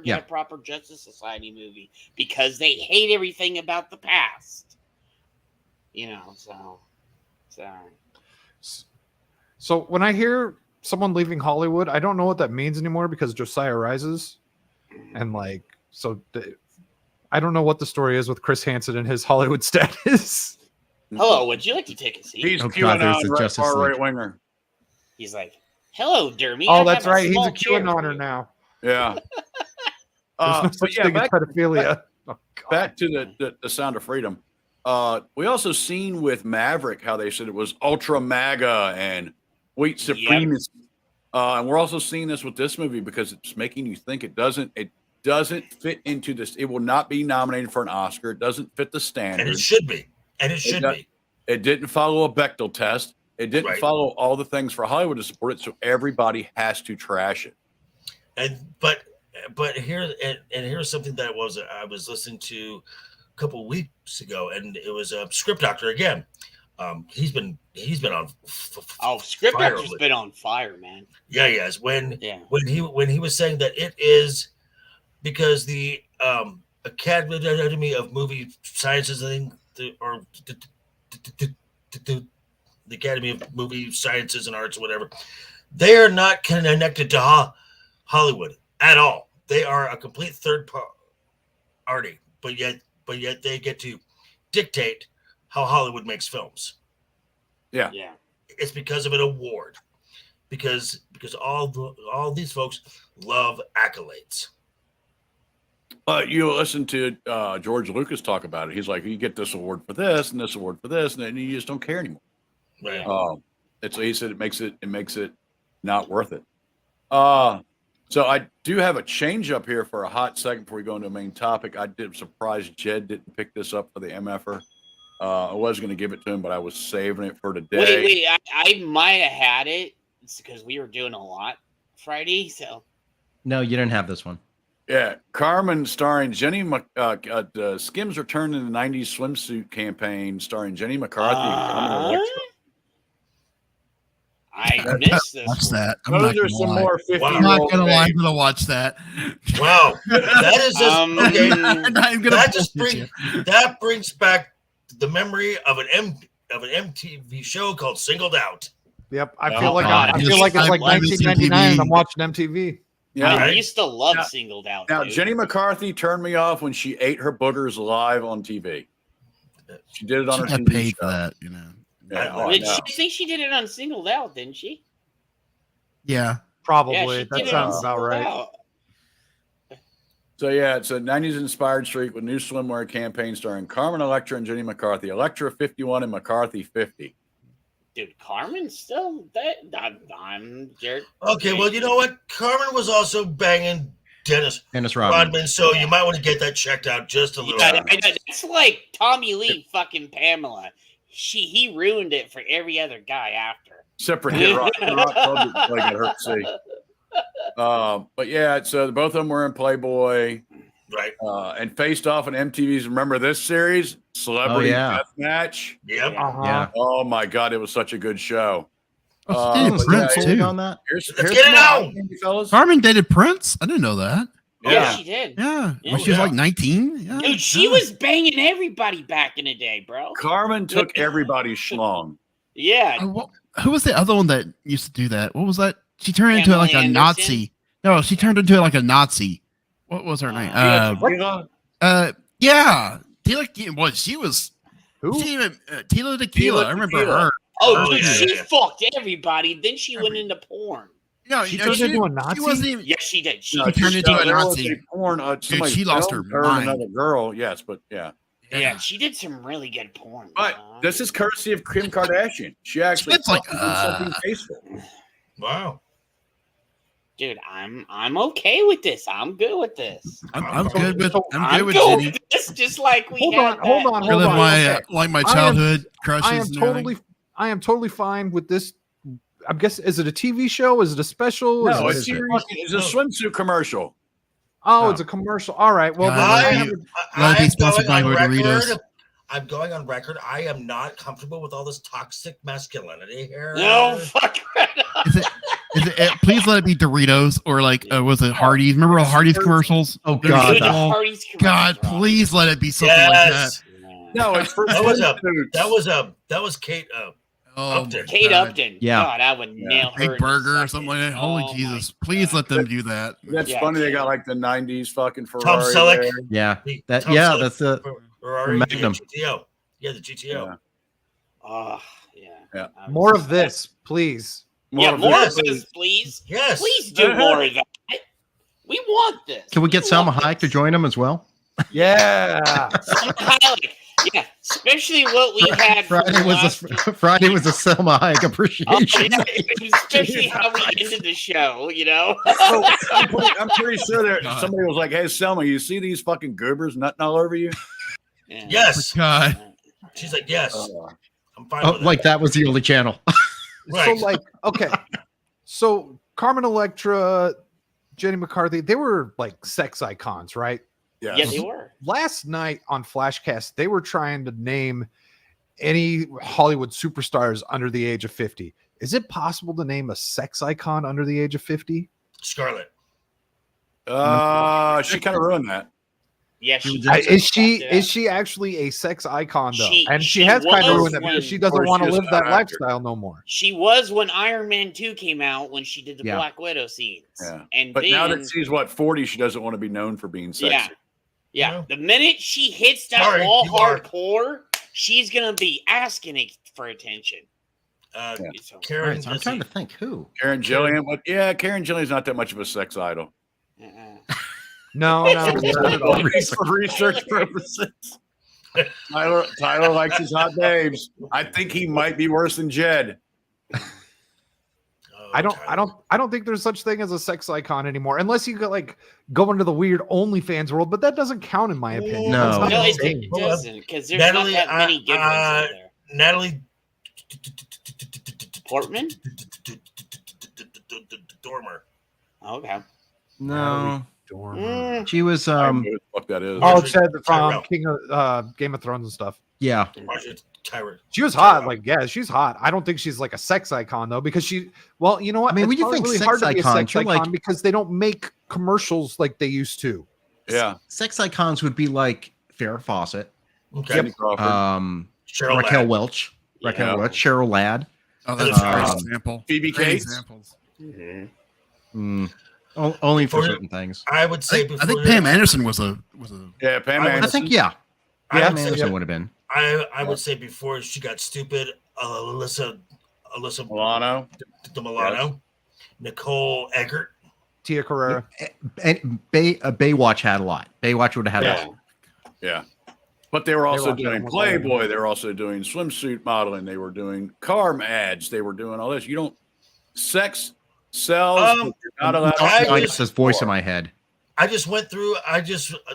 get a proper Justice Society movie because they hate everything about the past. You know, So when I hear someone leaving Hollywood, I don't know what that means anymore because Josiah rises, and I don't know what the story is with Chris Hansen and his Hollywood status. Hello, would you like to take a seat? He's QAnon far right winger. He's like, hello, Dermy. Oh, that's right. He's a QAnoner now. Yeah. There's no such thing as pedophilia. Back to the Sound of Freedom. We also seen with Maverick how they said it was ultra MAGA and white supremacy. And we're also seeing this with this movie because it's making you think it doesn't fit into this. It will not be nominated for an Oscar. It doesn't fit the standard. And it should be. It didn't follow a Bechdel test. It didn't follow all the things for Hollywood to support it. So everybody has to trash it. But here's something that I was listening to a couple of weeks ago, and it was a Script Doctor again. He's been on. Script Doctor's been on fire, man. Yeah, he has. When he was saying that it is because the Academy of Movie Sciences, I think, or the Academy of Movie Sciences and Arts, or whatever, they are not connected to Hollywood at all. They are a complete third party, but yet they get to dictate how Hollywood makes films. Yeah. It's because of an award, because all these folks love accolades. You listen to George Lucas talk about it. He's like, you get this award for this and this award for this, and then you just don't care anymore. Right. He said it makes it not worth it. So I do have a change up here for a hot second before we go into the main topic. I did surprise Jed didn't pick this up for the MFer. I was going to give it to him, but I was saving it for today. Wait! I might have had it. It's because we were doing a lot Friday. So no, you didn't have this one. Yeah, Carmen starring Jenny. Skims returned in the '90s swimsuit campaign starring Jenny McCarthy. I missed this. Watch that. Those are some more 50-year-old. I'm not gonna lie. I'm gonna watch that. Wow, that is just okay. That brings back the memory of an MTV show called Singled Out. Yep, I feel like it's like 1999 and I'm watching MTV. Yeah, I used to love Singled Out. Now, dude. Jenny McCarthy turned me off when she ate her boogers live on TV. She did it on her TV paid show. For that, you know. Did she think she did it on Singled Out? Didn't she? Yeah. Probably. she That did it sounds on about Sold right. Out. So yeah, it's a 90s inspired streak with new swimwear campaign starring Carmen Electra and Jenny McCarthy. Electra 51 and McCarthy 50. Dude, Carmen's still that. I'm Jared. Okay, well, you know what? Carmen was also banging Dennis Rodman. Rodman, so you might want to get that checked out just a little Yeah, bit. it's like Tommy Lee fucking Pamela. He ruined it for every other guy after. Except for Kid Rock. Kid Rock probably got hurt to see. But yeah, so both of them were in Playboy. Right. And faced off on MTV's Remember This series? Celebrity Deathmatch. Yep. Yeah. Oh my God, it was such a good show. Oh, she dated Prince too. On that. Here's get it out, fellas. Carmen dated Prince. I didn't know that. Yeah, she did. Yeah, when she was like 19. Yeah, Dude, she was banging everybody back in the day, bro. Carmen took everybody's schlong. Yeah. Who was the other one that used to do that? What was that? She turned into Pamela like a Anderson? Nazi. No, she turned into like a Nazi. What was her name? Yeah, Tila. Well, she was. Who? Tila Tequila. I remember her. Oh, dude, she fucked everybody. Then she went into porn. No, she turned into a Nazi. She wasn't even. Yes, she did. She turned into a Nazi. Porn, Dude, she lost her and mind. another girl. Yes, but yeah. Yeah, she did some really good porn. But this is courtesy of Kim Kardashian. She actually It's like, did something tasteful. Wow. Dude, I'm okay with this. I'm good with this. I'm good with. I'm good with good Jenny. this. Just like we Hold had on, hold on, I hold live on. my Okay. like my I am- childhood crushes. I am totally fine with this. I guess, is it a TV show? Is it a special? No, is it's, it a a, it's a swimsuit commercial. Oh, it's a commercial. All right. Well, God, let it be sponsored by Doritos. I'm going on record. I am not comfortable with all this toxic masculinity here. No, fuck. Is it, please let it be Doritos or like was it Hardee's? Remember all Hardee's commercials? Oh Dude, God, the Hardee's God, commercials, please let it be something like that. No, it's for that was Kate Upton. Kate Upton. Yeah. God, I would nail her. Big in a Burger or second. something like that. Holy Oh, Jesus! Please let them do that. That's Yeah, funny. They Kate. got like the '90s fucking Ferrari. Tom Selleck. there. Yeah, that. Tom Yeah, Selleck that's the Ferrari Magnum. GTO. Yeah, the GTO. Yeah. Oh, yeah. Yeah. More of this, please. More of of this, this, please. Yes. Please do more of that. We want this. Can we get Salma Hayek to join them as well? Yeah. Salma Hayek. Yeah, especially what we had Friday was Friday was a Selma Hayek appreciation. especially how we ended the show. You know. So, I'm pretty sure that somebody was like, "Hey, Selma, you see these fucking goobers nutting all over you?" Yeah. Yes. God. She's like, yes. I'm fine Oh, with like that was the only channel. Right. So, like, okay. So, Carmen Electra, Jenny McCarthy, they were like sex icons, right? Yes. Yeah, they were. Last night on Flashcast, they were trying to name any Hollywood superstars under the age of 50. Is it possible to name a sex icon under the age of 50? Scarlett. She kind of ruined that. Yeah, she Is she actually a sex icon though? She has kind of ruined it because she doesn't want to live that lifestyle no more. She was when Iron Man 2 came out when she did the Yeah. Black Widow scenes. Yeah. And But then, now that she's 40, she doesn't want to be known for being sexy. Yeah. The minute she hits that Sorry, wall you are. hardcore, she's gonna be asking it for attention. So- Karen, Right, so I'm trying to think who. Karen Gillian, but yeah, Karen Gillian's not that much of a sex idol. No, For research purposes. Tyler likes his hot babes. I think he might be worse than Jed. I don't think there's such thing as a sex icon anymore, unless you go into the weird OnlyFans world. But that doesn't count in my opinion. No. That's not No, the it same. doesn't, because there's Natalie, not that many givers out there. Natalie Portman? Dormer. Okay. No, Dormer. she was. I don't know who the fuck that is. Oh, it said from Tyrell. King of Game of Thrones and stuff. Yeah, Tyra. She was hot. Like, yeah, she's hot. I don't think she's like a sex icon though, because she. Well, you know what? I mean, It's when you probably think really sex hard to be a icon, sex you're icon like- because they don't make commercials like they used to. Yeah. sex icons would be like Farrah Fawcett, Okay. Cindy Crawford. Cheryl Raquel Ladd. Welch, Raquel Yeah. Welch, Cheryl Ladd. Oh, that's a great Um, example. Phoebe Great Cates. examples. Only for Before- certain things. I would say I think Pam Anderson was a. Yeah, Pam I Anderson. I think yeah. I Pam would say- Anderson would have been. I would say before she got stupid, Alyssa Milano. the Milano. Nicole Eggert. Tia Carrera. And Baywatch had a lot. Baywatch would have had a lot. Yeah. But they were also Baywatch had doing almost all of them. Playboy. They were also doing swimsuit modeling. They were doing car ads. They were doing all this. You don't sex sells. But you're not allowed. I got this voice in my head. I just went through.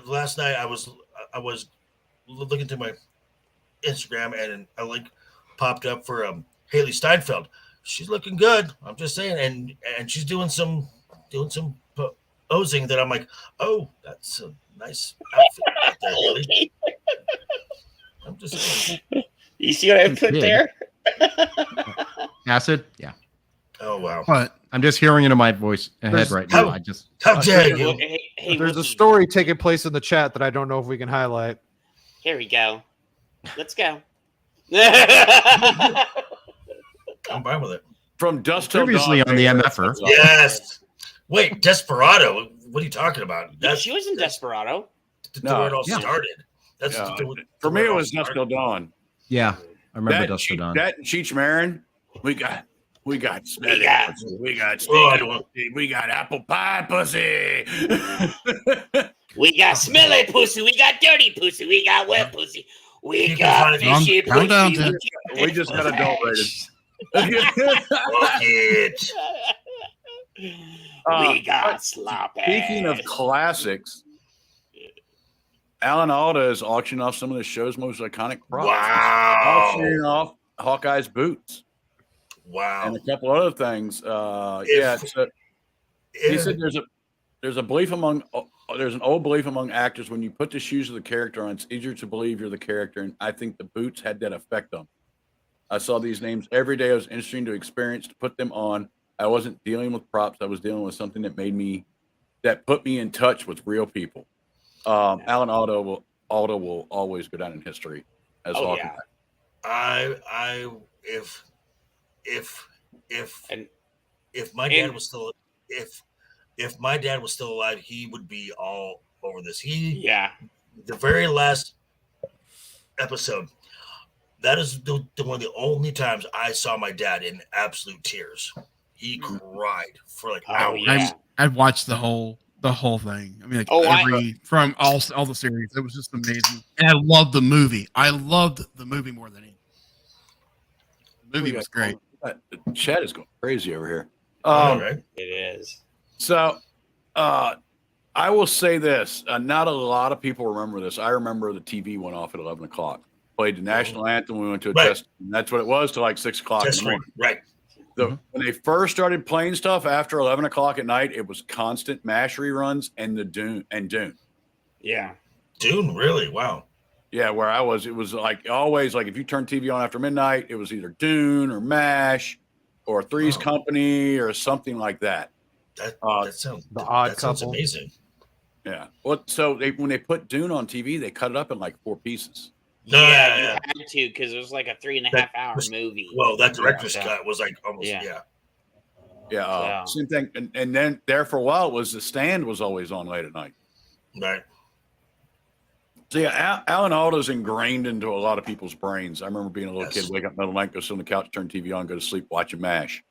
Last night I was looking through my Instagram and a link popped up for Haley Steinfeld. She's looking good. I'm just saying, and she's doing some posing that I'm like, oh, that's a nice outfit right there, Haley. I'm just saying. You see what I put there? Acid? Yeah. Oh wow. But I'm just hearing it in my voice head right now. How dare you? Hey, There's a Wookie, story taking place in the chat that I don't know if we can highlight. Here we go. Let's go. I'm fine with it. From Dust Till Previously Dawn, on the they were- MFer. Yes. Wait, Desperado. What are you talking about? Yeah, she was in Desperado. Where it all yeah. started. That's Yeah. the- For me, where it all was Dust Till started. Dawn. Yeah. I remember That Dust Till Dawn. That and Cheech Marin. We got smelly got- pussy. We got Oh, I stinky don't- pussy. We got apple pie pussy. We got smelly pussy. We got dirty pussy. We got wet pussy. We You can got find it. fishy Calm down, pussy. Tim. We just got adult rated. Fuck it. We got sloppy. Speaking of classics, Alan Alda is auctioning off some of the show's most iconic props. Wow. Auctioning off Hawkeye's boots Wow. and a couple other things. Yeah, so he said there's an old belief among actors when you put the shoes of the character on, it's easier to believe you're the character, and I think the boots had that effect on me. I saw these names every day. It was interesting to experience, to put them on. I wasn't dealing with props. I was dealing with something that put me in touch with real people. Alan Alda will always go down in history as Oh, Hawkeye. yeah. If my dad was still if my dad was still alive, he would be all over this. Yeah. The very last episode, that is one of the only times I saw my dad in absolute tears. He cried for like Oh, hours. yeah. I'd watched the whole thing. I mean, like Oh, from all the series. It was just amazing, and I loved the movie. I loved the movie more than anything. The movie was great. The chat is going crazy over here. All right. It is. So, I will say this: not a lot of people remember this. I remember the TV went off at 11 o'clock. Played the national anthem. We went to a Right. test. And that's what it was till like 6 o'clock. That's in the morning. right. When they first started playing stuff after 11 o'clock at night, it was constant MASH reruns and Dune. Yeah. Dune, really? Wow. Yeah, where I was, it was like always like if you turn TV on after midnight, it was either Dune or MASH or Three's Oh. Company or something like that. That sounds The Odd that sounds Couple. amazing. Yeah. Well, so when they put Dune on TV, they cut it up in like 4 pieces. Yeah, Yeah. you had to because it was like a 3.5 That hour was- movie. Well, that director's Yeah. cut was like almost Yeah. Yeah. Same thing. And then there for a while it was The Stand was always on late at night. Right. So yeah, Alan Alda's ingrained into a lot of people's brains. I remember being a little Yes. kid, wake up middle of the night, go sit on the couch, turn TV on, go to sleep, watching MASH.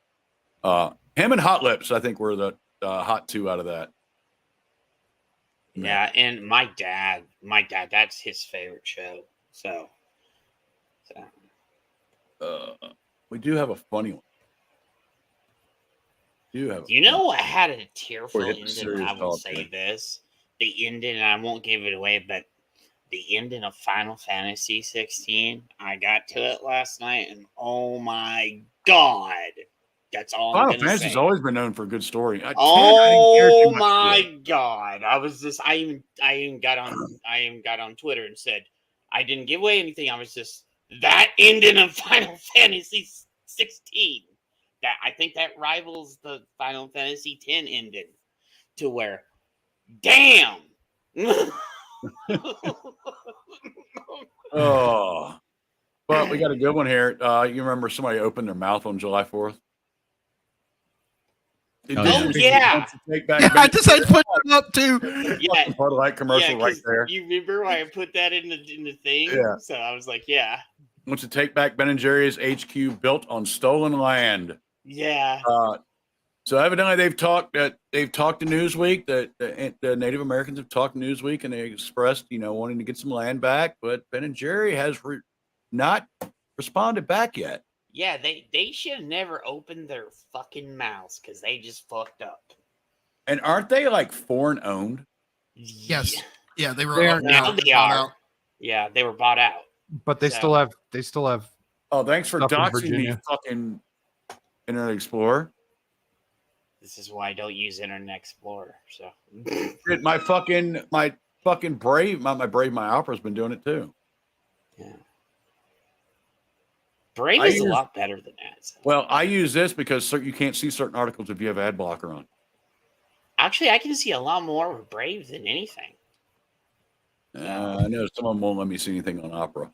Him and Hot Lips, I think, were the hot two out of that. Yeah, and my dad, that's his favorite show. So. We do have a funny one. You know what had a tearful Before we hit the ending? serious I will talk, say man. this: the ending, and I won't give it away, but the ending of Final Fantasy 16. I got to it last night, and oh my god, that's all I'm Final gonna Fantasy's say. always been known for a good story. I didn't care Oh too much for my it. god! I was just I even got on Twitter and said I didn't give away anything. I was just that ending of Final Fantasy 16. That I think that rivals the Final Fantasy 10 ending to where, damn. Oh, but we got a good one here. You remember somebody opened their mouth on July 4th? Oh, yeah. Take back Yeah, I just had put them up too. Yeah. Bud Light commercial right 'cause there. You remember why I put that in the thing? Yeah. So I was like, yeah. Wants to take back Ben and Jerry's HQ built on stolen land. Yeah. So evidently they've talked to Newsweek, that the Native Americans have talked to Newsweek, and they expressed, wanting to get some land back, but Ben and Jerry has not responded back yet. Yeah, they should have never opened their fucking mouths because they just fucked up. And aren't they like foreign owned? Yes. Yeah, they were. Now they are. Yeah, they were bought out. But they still have. Oh, thanks for stuff in doxing me, Virginia. fucking Internet Explorer. This is why I don't use Internet Explorer. So my fucking Brave, my Opera's been doing it too. Yeah. Brave is a lot better than that. So. Well, I use this because you can't see certain articles if you have ad blocker on. Actually, I can see a lot more with Brave than anything. I know some of them won't let me see anything on Opera.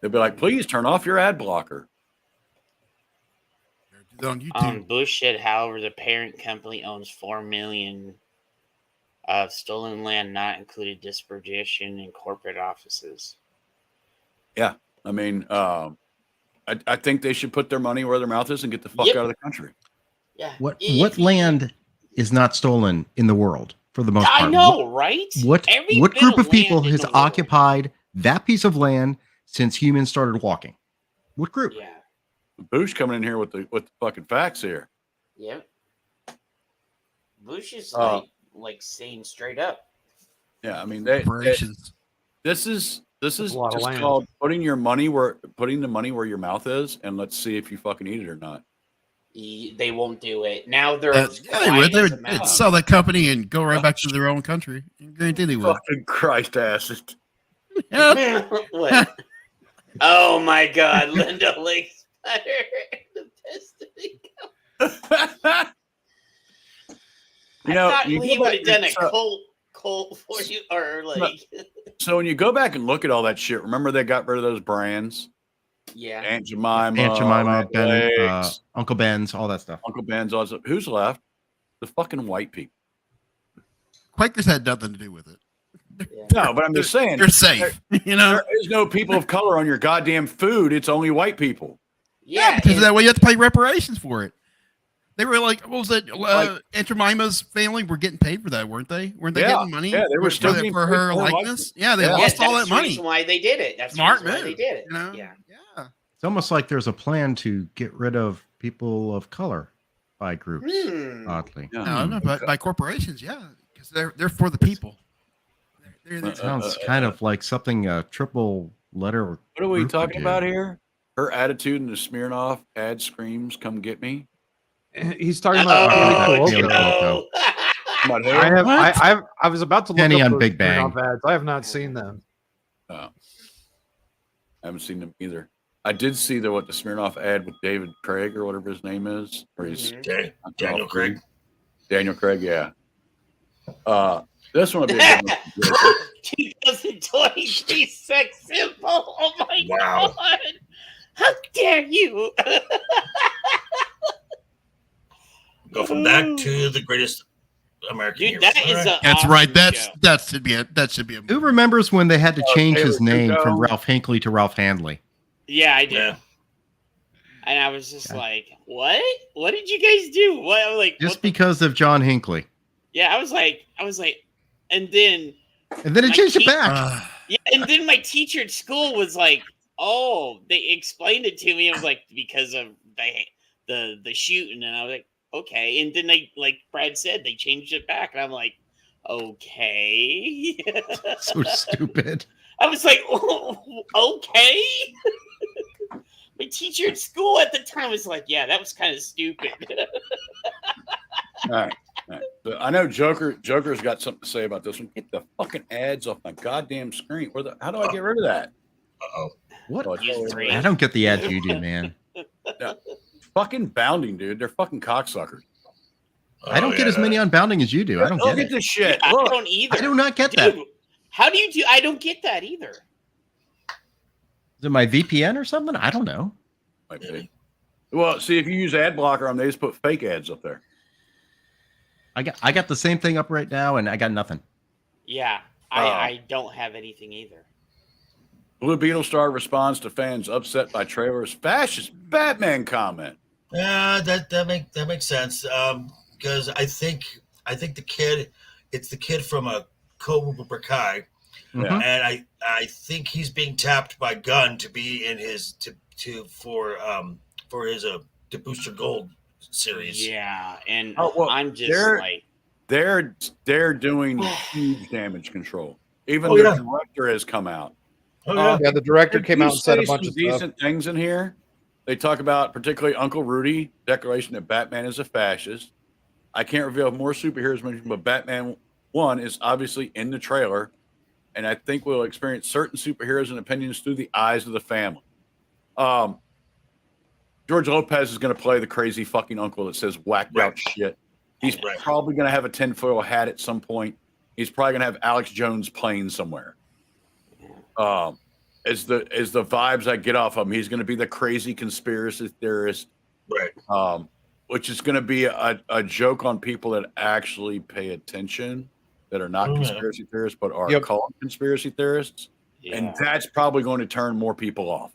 They'll be like, please turn off your ad blocker. On YouTube. Bullshit, however, the parent company owns 4 million of stolen land, not included disposition in corporate offices. Yeah. I mean, I think they should put their money where their mouth is and get the fuck out of the country. Yeah. What land is not stolen in the world for the most part? I know, right? What group of people has occupied that piece of land since humans started walking? What group? Yeah. Bush coming in here with the fucking facts here. Yep. Bush is like saying straight up. Yeah, I mean this is just called putting the money where your mouth is, and let's see if you fucking eat it or not. They won't do it. Now they're they would sell that company and go right back to their own country. Guarantee they would. Fucking Christ acid. What? Oh my God, Linda Lake's better. The best he would have done a Colt for you, or like. So when you go back and look at all that shit, remember they got rid of those brands? Yeah. Aunt Jemima, Uncle Ben's, all that stuff. Uncle Ben's, all that stuff. Who's left? The fucking white people. Quakers had nothing to do with it. Yeah. No, but I'm just saying. You're safe. There is no people of color on your goddamn food. It's only white people. Yeah, because that way you have to pay reparations for it. They were like, what was it? Aunt Jemima's family were getting paid for that, weren't they? Weren't they getting money? Yeah, they were still for her likeness. Yeah, they lost all that money. That's why they did it. That's smart why they did it. You know? Yeah. It's almost like there's a plan to get rid of people of color by groups. Oddly, no, by corporations, yeah, because they're for the people. It sounds kind of like something triple letter. What are we talking about here? Her attitude in the Smirnoff ad screams, "Come get me." He's talking about I was about to look Penny up on Big Bang ads. I have not seen them. I haven't seen them either. I did see the Smirnoff ad with David Craig or whatever his name is, where he's Daniel Craig. Daniel Craig, yeah. This one will be a good one. 2023 sex symbol. Oh my God! How dare you? Go from that to the greatest American hero. That's right. That should be a Who remembers when they had to change his name from Ralph Hinckley to Ralph Handley? Yeah, I do. Yeah. And I was just like, "What? What did you guys do?" What? Like just because of John Hinckley. Yeah, I was like, and then it changed it back. Yeah, and then my teacher at school was like, "Oh," they explained it to me. I was like, because of the shooting, and I was like, okay. And then they, like Brad said, they changed it back, and I'm like, okay. So stupid. I was like, oh, okay. My teacher at school at the time was like, yeah, that was kind of stupid. All right. So I know Joker's got something to say about this one. Get the fucking ads off my goddamn screen. How do I get rid of that? What? I don't get the ads you do, man. Yeah. Fucking Bounding, dude. They're fucking cocksuckers. I don't get as many on Bounding as you do. I don't get this shit. I don't either. I do not get that. How do you do? I don't get that either. Is it my VPN or something? I don't know. Might be. Well, see, if you use ad blocker on, they just put fake ads up there. I got the same thing up right now, and I got nothing. Yeah, I don't have anything either. Blue Beetle Star responds to fans upset by trailer's fascist Batman comment. Yeah, that makes sense. because I think the kid, it's the kid from a Cobra Kai, and I think he's being tapped by Gunn to be in his for his the Booster Gold series. Yeah, and well, I'm just like they're doing huge damage control. Even Oh, the yeah. director has come out. Oh, yeah. Yeah, the director They came do out and said a say bunch some of stuff. decent things in here. They talk about particularly Uncle Rudy declaration that Batman is a fascist. I can't reveal more superheroes mentioned, but Batman 1 is obviously in the trailer, and I think we'll experience certain superheroes and opinions through the eyes of the family. George Lopez is going to play the crazy fucking uncle that says whacked out shit. He's probably going to have a tinfoil hat at some point. He's probably going to have Alex Jones playing somewhere. As the vibes I get off of him, he's going to be the crazy conspiracy theorist, right? Which is going to be a joke on people that actually pay attention, that are not conspiracy theorists, but are called conspiracy theorists, and that's probably going to turn more people off.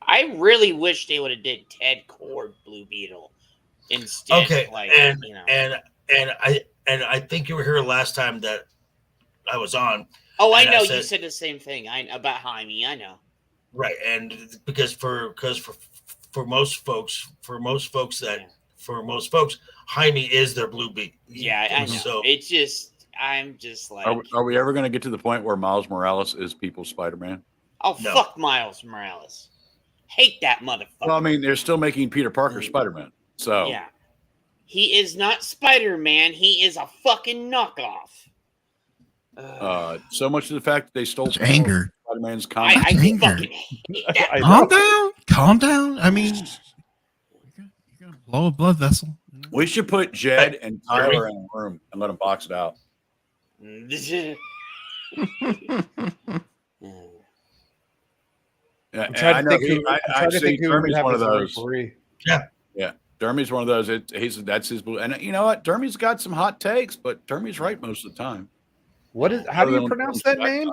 I really wish they would have did Ted Kord Blue Beetle instead. Okay, Like, and you know. and I think you were here last time that I was on. Oh, I and know said, you said the same thing. About Jaime. I know. Right, and because for most folks, Jaime is their Blue Beetle. Yeah, I know. So it's just, I'm just like, Are we ever going to get to the point where Miles Morales is people's Spider-Man? oh fuck Miles Morales. Hate that motherfucker. Well, I mean, they're still making Peter Parker Spider-Man. So yeah, he is not Spider-Man. He is a fucking knockoff. So much of the fact that they stole anger. Spider-Man's I anger. fucking hate that. Calm down. I mean, you're gonna blow a blood vessel. We should put Jed and Tyler in a room and let them box it out. I'm trying to think who would have one of as a those. referee. Yeah. Dermy's one of those. That's his blue. And you know what? Dermy's got some hot takes, but Dermy's right most of the time. How do you pronounce that name?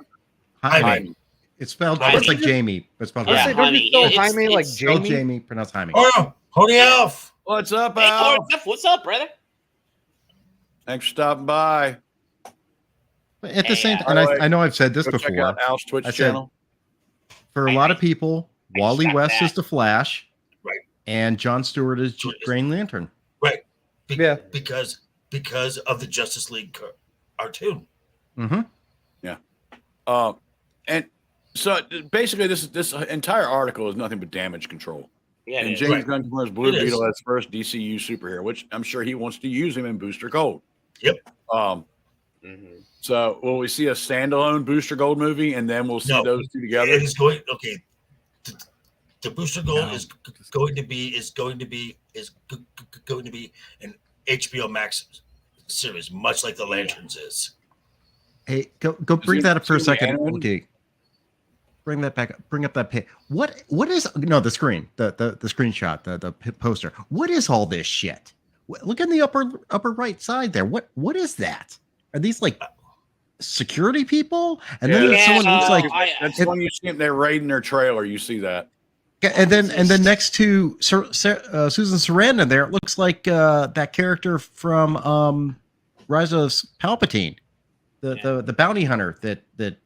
Jaime. It's spelled just like Jamie. It's spelled Jaime. Don't you spell Jaime like spelled Jamie? Jamie, pronounced Jaime. Oh, Honey Elf. What's up, Hey, Al? what's up, brother? Thanks for stopping by. But at the same time, and I know I've said this Go before. check out Al's Twitch I said, channel. for a lot of people, Wally got West that. is the Flash, Right? and Jon Stewart is Green Lantern. Right. Yeah. Because of the Justice League cartoon. Mm-hmm. Yeah. And so basically, this entire article is nothing but damage control. Yeah, and it is. James Gunn confirms Blue It Beetle is. as first DCU superhero, which I'm sure he wants to use him in Booster Gold. Yep. So will we see a standalone Booster Gold movie, and then we'll see those two together? It is going okay. The Booster Gold is going to be an HBO Max series, much like the Lanterns is. Hey, go bring that up for a second. animated? Okay. Bring that back up. Bring up that page. What is the screen, the screenshot, the poster. What is all this shit? Look in the upper right side there. What is that? Are these like security people? And then someone looks like that's when you see them. They're raiding their trailer. You see that. and then next to Susan Sarandon there, it looks like that character from Rise of Palpatine, the bounty hunter that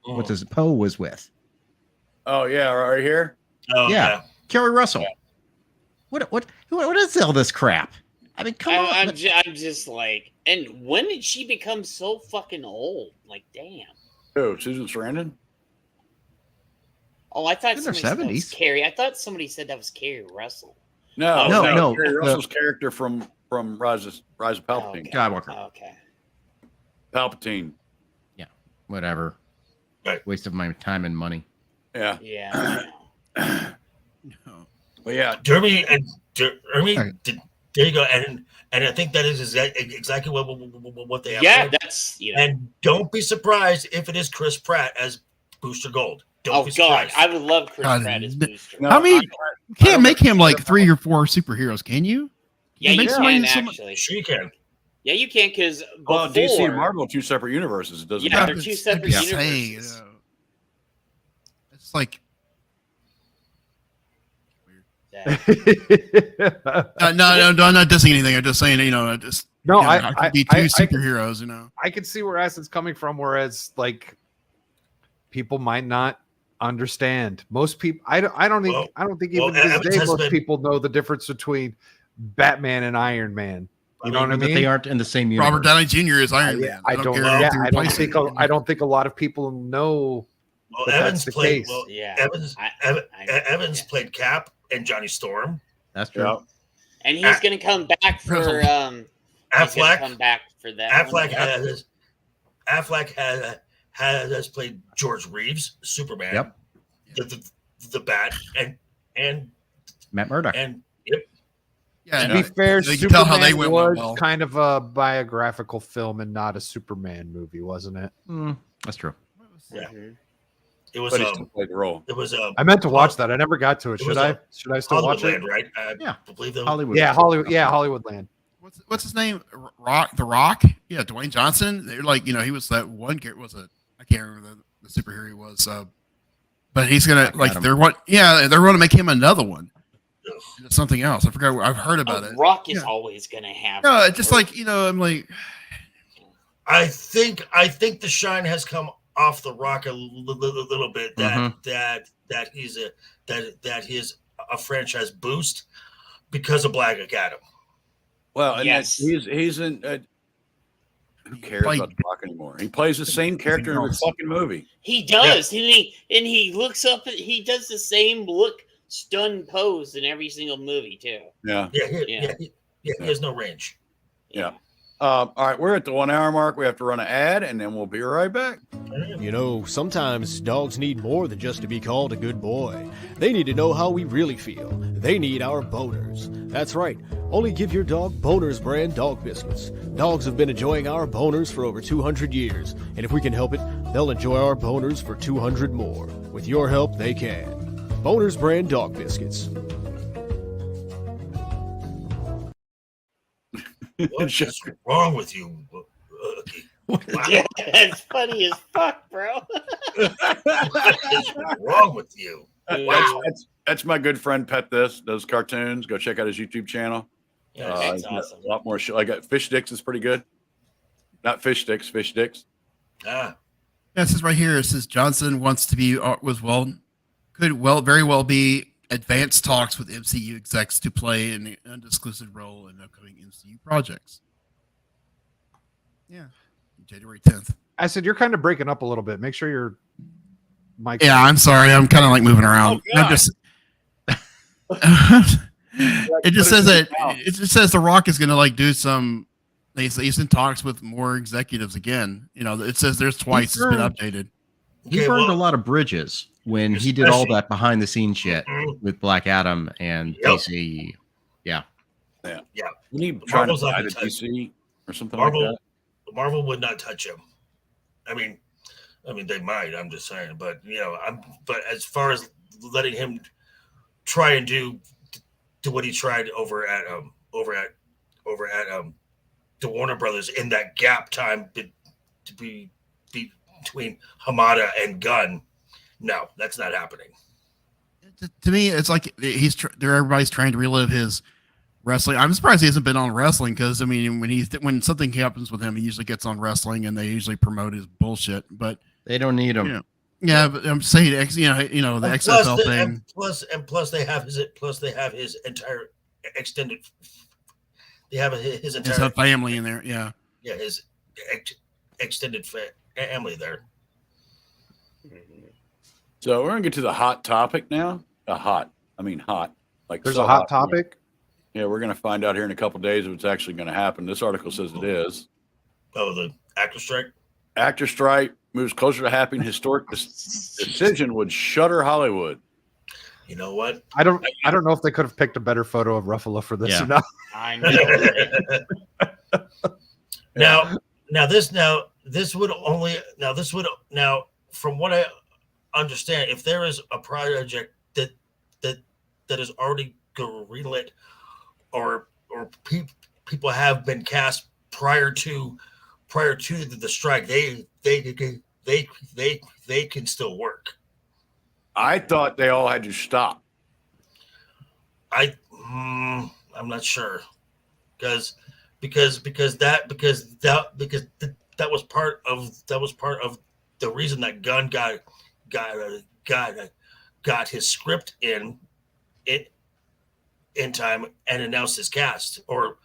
what does Poe was with. Oh yeah, right here. Oh yeah. Kerry Russell. Yeah. What is all this crap? I mean, come on. I'm just like, and when did she become so fucking old? Like, damn. Oh, Susan Sarandon. Oh, I thought In their somebody said that was 70s. Carrie. I thought somebody said that was Carrie Russell. No. Kerry Russell's character from Rise of Palpatine. Okay. Skywalker. Okay. Palpatine. Yeah. Whatever. Right. Waste of my time and money. Yeah. Yeah. I know. But yeah, Dermy, there you go, and I think that is exactly what they have. Yeah, planned. that's And don't be surprised if it is Chris Pratt as Booster Gold. Don't Oh be God, surprised. I would love Chris God, Pratt as th- Booster. No, I mean, you I can't don't make him know. like 3 or 4 superheroes, can you? Yeah, you make can somebody actually. Sure you can. Yeah, you can because Well, DC and Marvel are two separate universes. It doesn't Yeah, matter. they're two I'd separate be saying, universes. it's like Yeah, that. No, I'm not dissing anything. I'm just saying, just No, I could be two superheroes. I can see where Acid's coming from. Whereas, like, people might not understand. Most people, I don't think even to this day most people know the difference between Batman and Iron Man. You know what I mean? That they aren't in the same universe. Robert Downey Jr. is Iron Man. I don't think a lot of people know. Well, that Evans that's the played. case. Well, Yeah, Evans played Cap and Johnny Storm. That's true. And he's going to come back for Affleck. Come back for that. Affleck has played George Reeves, Superman. Yep. The Bat and Matt Murdock. And yep. Yeah, to be fair, you can tell how they Superman went was well. kind of a biographical film and not a Superman movie, wasn't it? That's true. Yeah. It was But he still played the role. It was I meant to watch that. I never got to it. Should I still watch it? Hollywoodland, right? I believe that was Hollywood. Yeah, Hollywoodland. What's his name? The Rock? Yeah, Dwayne Johnson. They're like, he was that one character. I can't remember the superhero he was. But he's gonna they're going to make him another one. Something else. I forgot. I've heard about it. Rock is always going to have. No, it's just like I'm like. I think the shine has come off the Rock a little bit. That he's a franchise boost because of Black Adam. Well, and he's in. Who cares about the Rock anymore? He plays the same character in the fucking movie. He does, and he looks up. He does the same look, stunned pose in every single movie too. Yeah. He has no range. Yeah. All right, we're at the 1 hour mark. We have to run an ad, and then we'll be right back. Sometimes dogs need more than just to be called a good boy. They need to know how we really feel. They need our boners. That's right. Only give your dog Boners brand dog biscuits. Dogs have been enjoying our boners for over 200 years, and if we can help it, they'll enjoy our boners for 200 more. With your help, they can. Boners brand dog biscuits. What's wrong with you? Wow. Yeah, that's funny as fuck, bro. What is wrong with you? Wow. That's my good friend Pet This, does cartoons. Go check out his YouTube channel. Yeah, that's awesome. A lot more shit. I got Fish Sticks is pretty good. Not Fish Sticks, Fish Sticks. Ah. Yeah, it says right here. It says Johnson wants to be very well be advanced talks with MCU execs to play an undisclosed role in upcoming MCU projects. Yeah, January 10th. I said you're kind of breaking up a little bit. Make sure your mic. Yeah, I'm sorry. I'm kind of like moving around. I'm just. It just says that it just says The Rock is going to do some. He's in talks with more executives again. It says there's twice it's been updated. He burned a lot of bridges when he did all that behind the scenes shit with Black Adam and DC. Yeah. When he tried to buy the DC or something like that. Marvel would not touch him. I mean, they might. I'm just saying, but but as far as letting him try and do what he tried over at the Warner Brothers in that gap time to be between Hamada and Gunn, no, that's not happening. To me, it's like everybody's trying to relive his wrestling. I'm surprised he hasn't been on wrestling because when something happens with him, he usually gets on wrestling and they usually promote his bullshit. But they don't need him. Yeah, but I'm saying the XFL thing. Plus they have his entire extended. They have his entire family in there. Yeah. Yeah, his extended family there. So we're gonna get to the hot topic now. Hot. Like there's a hot topic. Yeah, we're gonna find out here in a couple of days if it's actually gonna happen. This article says it is. Oh, the actor strike. Actor strike moves closer to happening. Historic decision would shutter Hollywood. You know what? I don't know if they could have picked a better photo of Ruffalo for this or not. I know. This would from what I understand, if there is a project that is already greenlit or people have been cast prior to the strike, they can still work. I thought they all had to stop. I'm not sure because that was part of the reason that Gunn got his script in time and announced his cast or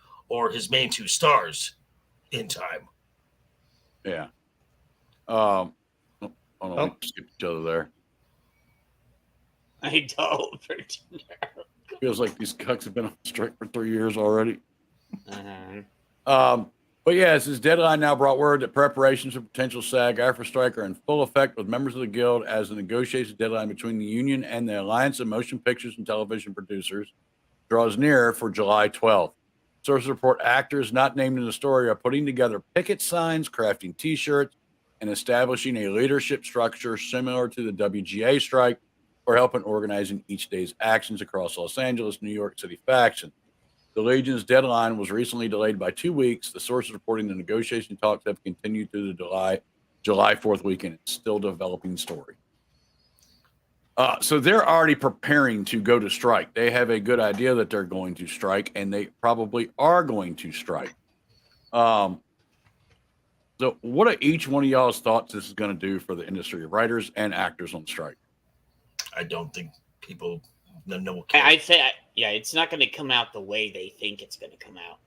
his main two stars in time. Yeah. Oh, we skipped each other there. I don't. Feels like these cucks have been on strike for 3 years already. Uh-huh. But yes, his deadline now brought word that preparations for potential SAG-AFTRA strike are in full effect with members of the guild as the negotiation deadline between the union and the Alliance of Motion Pictures and Television Producers draws near for July 12th. Sources report actors not named in the story are putting together picket signs, crafting T-shirts, and establishing a leadership structure similar to the WGA strike or helping organizing each day's actions across Los Angeles, New York City faction. The Legion's deadline was recently delayed by 2 weeks. The sources reporting the negotiation talks have continued through the July 4th weekend. It's still developing story. So they're already preparing to go to strike. They have a good idea that they're going to strike, and they probably are going to strike. So what are each one of y'all's thoughts this is going to do for the industry of writers and actors on strike? I don't think people know. I'd say, yeah, it's not going to come out the way they think it's going to come out.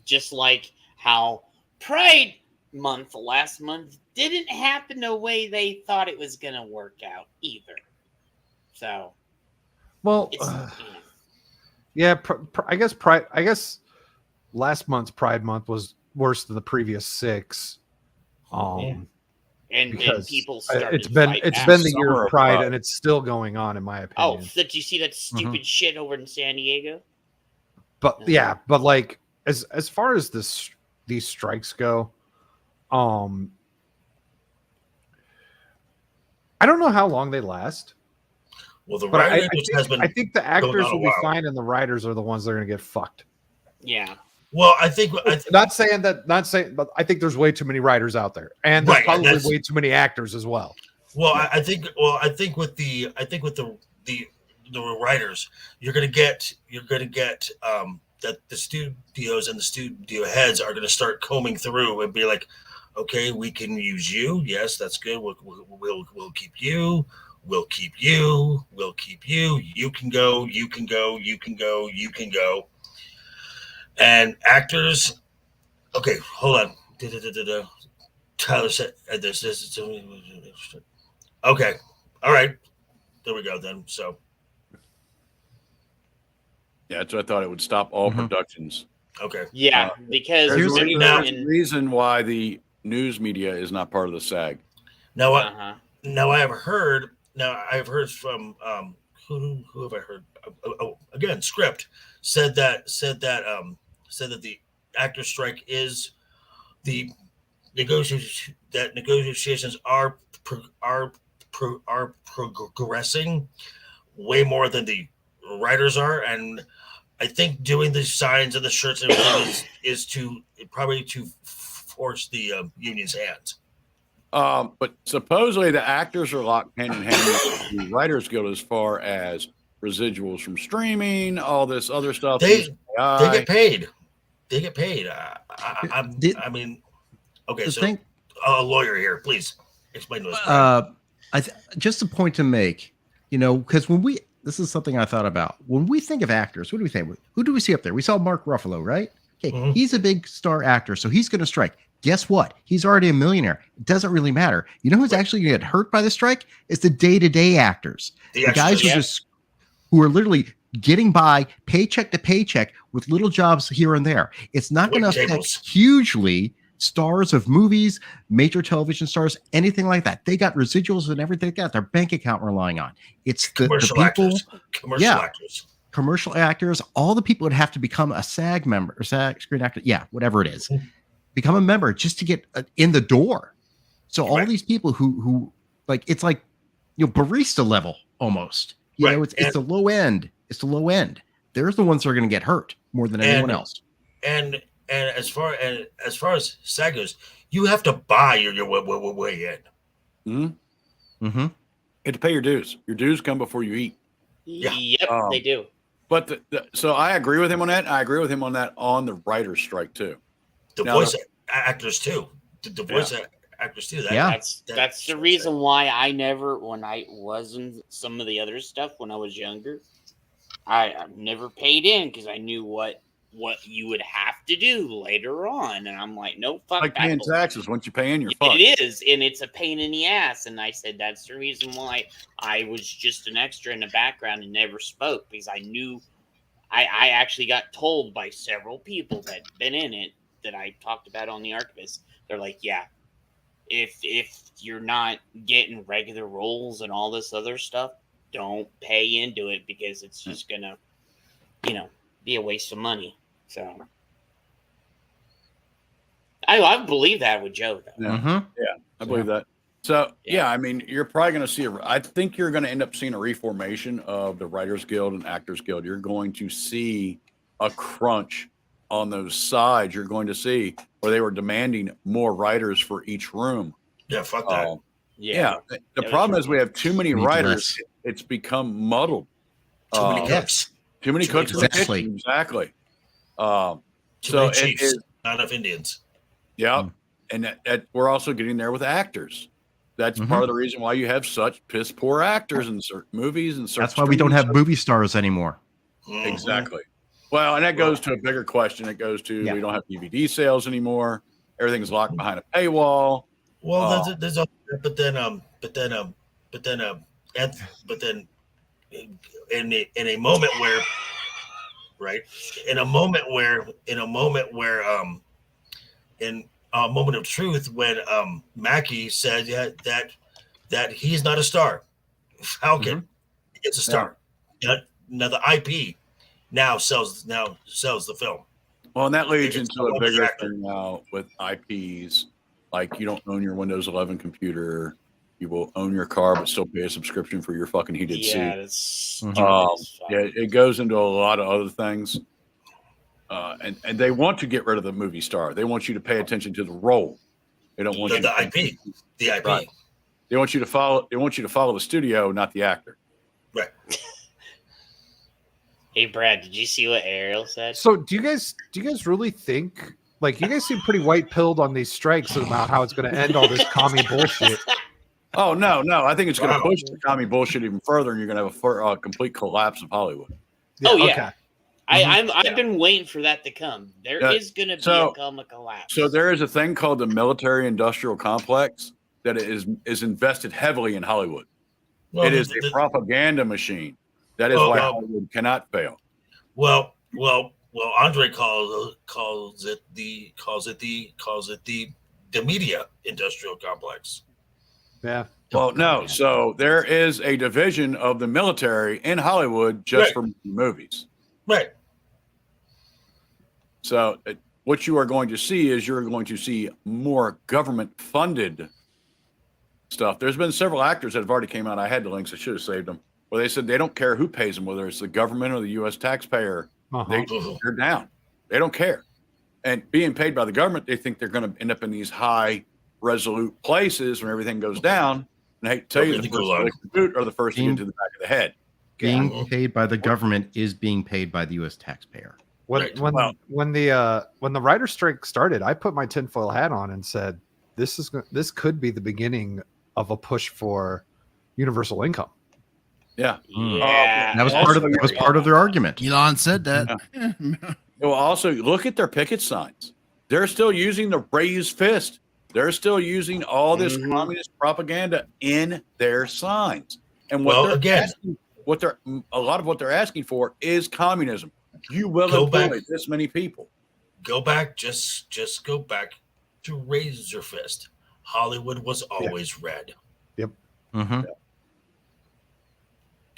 Just like how Pride Month last month didn't happen the way they thought it was going to work out either. So, well, yeah, I guess last month's Pride Month was worse than the previous 6. And people started. It's been the year of Pride, and it's still going on, in my opinion. Oh, did you see that stupid shit over in San Diego? But yeah, but like as far as these strikes go, I don't know how long they last. Well, the but I think the actors will be fine, and the writers are the ones that are going to get fucked. Yeah. Well, I think not saying, but I think there's way too many writers out there, and there's probably way too many actors as well. Well, I think with the writers, you're gonna get that the studios and the studio heads are gonna start combing through and be like, okay, we can use you. Yes, that's good. We'll keep you. We'll keep you. We'll keep you. You can go. You can go. You can go. You can go. And actors, okay, hold on. Tyler said this. Okay, all right. There we go then. So, yeah, that's what I thought. It would stop all productions. Okay. Yeah, because there's a reason why the news media is not part of the SAG. Now, I've heard from who have I heard? Again, Script said that the actor strike is the negotiations are progressing way more than the writers are, and I think doing the signs and the shirts and everything is to force the union's hands. But supposedly the actors are locked hand in hand with the Writers Guild as far as residuals from streaming, all this other stuff. They get paid. They get paid. I mean, okay. So, a lawyer here, please explain to us. Just a point to make, because this is something I thought about. When we think of actors, what do we think? Who do we see up there? We saw Mark Ruffalo, right? Okay, he's a big star actor, so he's going to strike. Guess what? He's already a millionaire. It doesn't really matter. You know who's actually going to get hurt by the strike? It's the day-to-day actors. The guys who are literally getting by paycheck to paycheck with little jobs here and there. It's not going to affect hugely stars of movies, major television stars, anything like that. They got residuals and everything. They got their bank account relying on. It's the people, actors. Commercial actors, all the people would have to become a SAG member or SAG Screen Actor. Yeah, whatever it is. Become a member just to get in the door. So all these people who like, it's like, barista level almost. It's the low end. It's the low end. They're the ones that are going to get hurt more than anyone else. And as far as SAG goes, you have to buy your way in. You have to pay your dues. Your dues come before you eat. Yeah. Yep, they do. But so I agree with him on that. I agree with him on that on the writer's strike too. The Now, voice actors too. The voice actors too. That's the reason why I never, when I was in some of the other stuff when I was younger, I've never paid in because I knew what you would have to do later on, and I'm like, no, fuck like that. paying taxes. Once you pay in, you're fucked. It is, and it's a pain in the ass. And I said that's the reason why I was just an extra in the background and never spoke, because I knew I actually got told by several people that been in it that I talked about on the Archivist. They're like, yeah, if you're not getting regular roles and all this other stuff, don't pay into it because it's just gonna, be a waste of money. So I believe that with Joe though. Yeah, I believe that. So yeah, I mean, you're probably going to see I think you're going to end up seeing a reformation of the Writers Guild and Actors Guild. You're going to see a crunch on those sides. You're going to see where they were demanding more writers for each room. Yeah, fuck that. The problem is we have too many writers. It's become muddled. Too many cooks. Too many cooks. Exactly. Exactly. Too many chiefs, not enough Indians. Yeah, and that we're also getting there with actors. That's part of the reason why you have such piss poor actors in certain movies and certain. That's why we don't have movie stars anymore. Exactly. Well, and that goes to a bigger question. It goes to we don't have DVD sales anymore. Everything's locked behind a paywall. Well, there's but then in a moment where, right, in a moment of truth, when Mackie said that he's not a star, Falcon is a star. Now the IP now sells the film. Well, and that leads into a bigger thing now with IPs. Like, you don't own your Windows 11 computer. You will own your car, but still pay a subscription for your fucking heated seat. It goes into a lot of other things. And they want to get rid of the movie star. They want you to pay attention to the role. They don't want the IP. The IP. Right. They want you to follow. They want you to follow the studio, not the actor. Right. Hey, Brad, did you see what Ariel said? So do you guys really think, like, you guys seem pretty white pilled on these strikes about how it's going to end all this commie bullshit? Oh no! I think it's going to push the commie bullshit even further, and you're going to have a complete collapse of Hollywood. Okay. I've been waiting for that to come. There is going to be a collapse. So there is a thing called the military-industrial complex that is invested heavily in Hollywood. Well, it is a propaganda machine. That is why Hollywood cannot fail. Well, Andre calls it the media industrial complex. Yeah. Well, no. So there is a division of the military in Hollywood just for movies. Right. So what you are going to see is you're going to see more government-funded stuff. There's been several actors that have already came out. I had the links. I should have saved them. Where they said they don't care who pays them, whether it's the government or the U.S. taxpayer. They're down. They don't care. And being paid by the government, they think they're going to end up in these high resolute places when everything goes down. And I hate to tell you, the first to lick the boot or the first to get to the back of the head. Being paid by the government is being paid by the U.S. taxpayer. When the writer strike started, I put my tinfoil hat on and said, this could be the beginning of a push for universal income. Yeah. That was part of their argument. Elon said that. Yeah. Well, also look at their picket signs. They're still using the raised fist. They're still using all this communist propaganda in their signs. And a lot of what they're asking for is communism. You will employ this many people. Go back, just go back to Razor Fist. Hollywood was always red. Yep. Mm-hmm.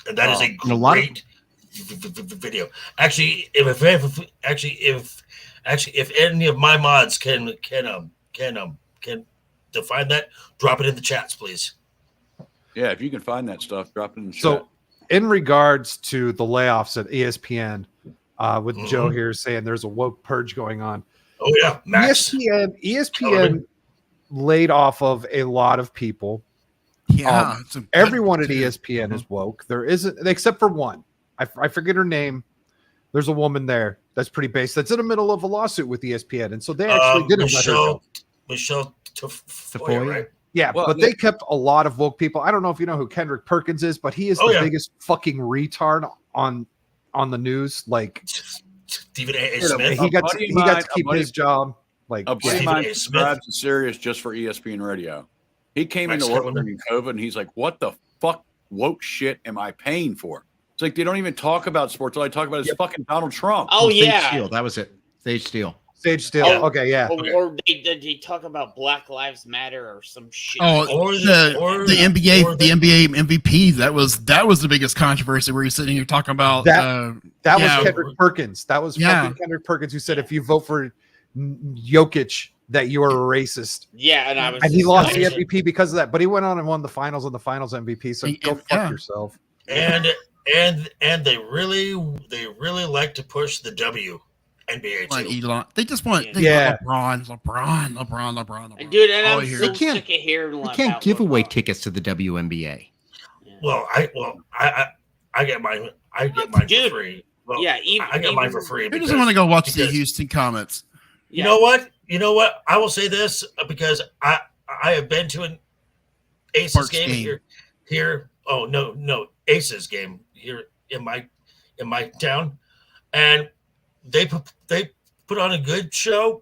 And that is a great video. Actually, if any of my mods can define that, drop it in the chats, please. Yeah, if you can find that stuff, drop it in the chat. So, in regards to the layoffs at ESPN, with Joe here saying there's a woke purge going on. Oh yeah, Max. ESPN laid off of a lot of people. Yeah, everyone at ESPN is woke. There isn't, except for one. I forget her name. There's a woman there that's pretty basic. That's in the middle of a lawsuit with ESPN, and so they actually didn't let her go. Michelle Tafoya, right? Yeah, Well, but they kept a lot of woke people. I don't know if you know who Kendrick Perkins is, but he is the biggest fucking retard on the news. Like Stephen A. Smith. He got to keep his job. Like a buddy of mine subscribes to Sirius just for ESPN radio. He came into work during COVID, and he's like, "What the fuck woke shit am I paying for?" It's like they don't even talk about sports. All they talk about is fucking Donald Trump. Oh, Stage yeah. Steel. That was it. Stage Steel. Stage Steel. Yeah. Okay, yeah. Or they talk about Black Lives Matter or some shit. Oh, the NBA MVP. That was the biggest controversy where you're sitting here talking about that was Kendrick Perkins. That was fucking Kendrick Perkins who said if you vote for Jokic that you are a racist. Yeah, and he lost the MVP because of that. But he went on and won the finals and the finals MVP. So go fuck yourself. And they really like to push the WNBA too. They just want LeBron. Dude, and I'm They so can't- sick of hearing You about can't give away tickets to the WNBA. Well, I get mine. I get mine for free. Well, yeah, I get mine for free. Who doesn't want to go watch the Houston Comets? You know what? I will say this because I have been to an Aces Parks game here. Oh no, Aces game here in my town, and they put on a good show.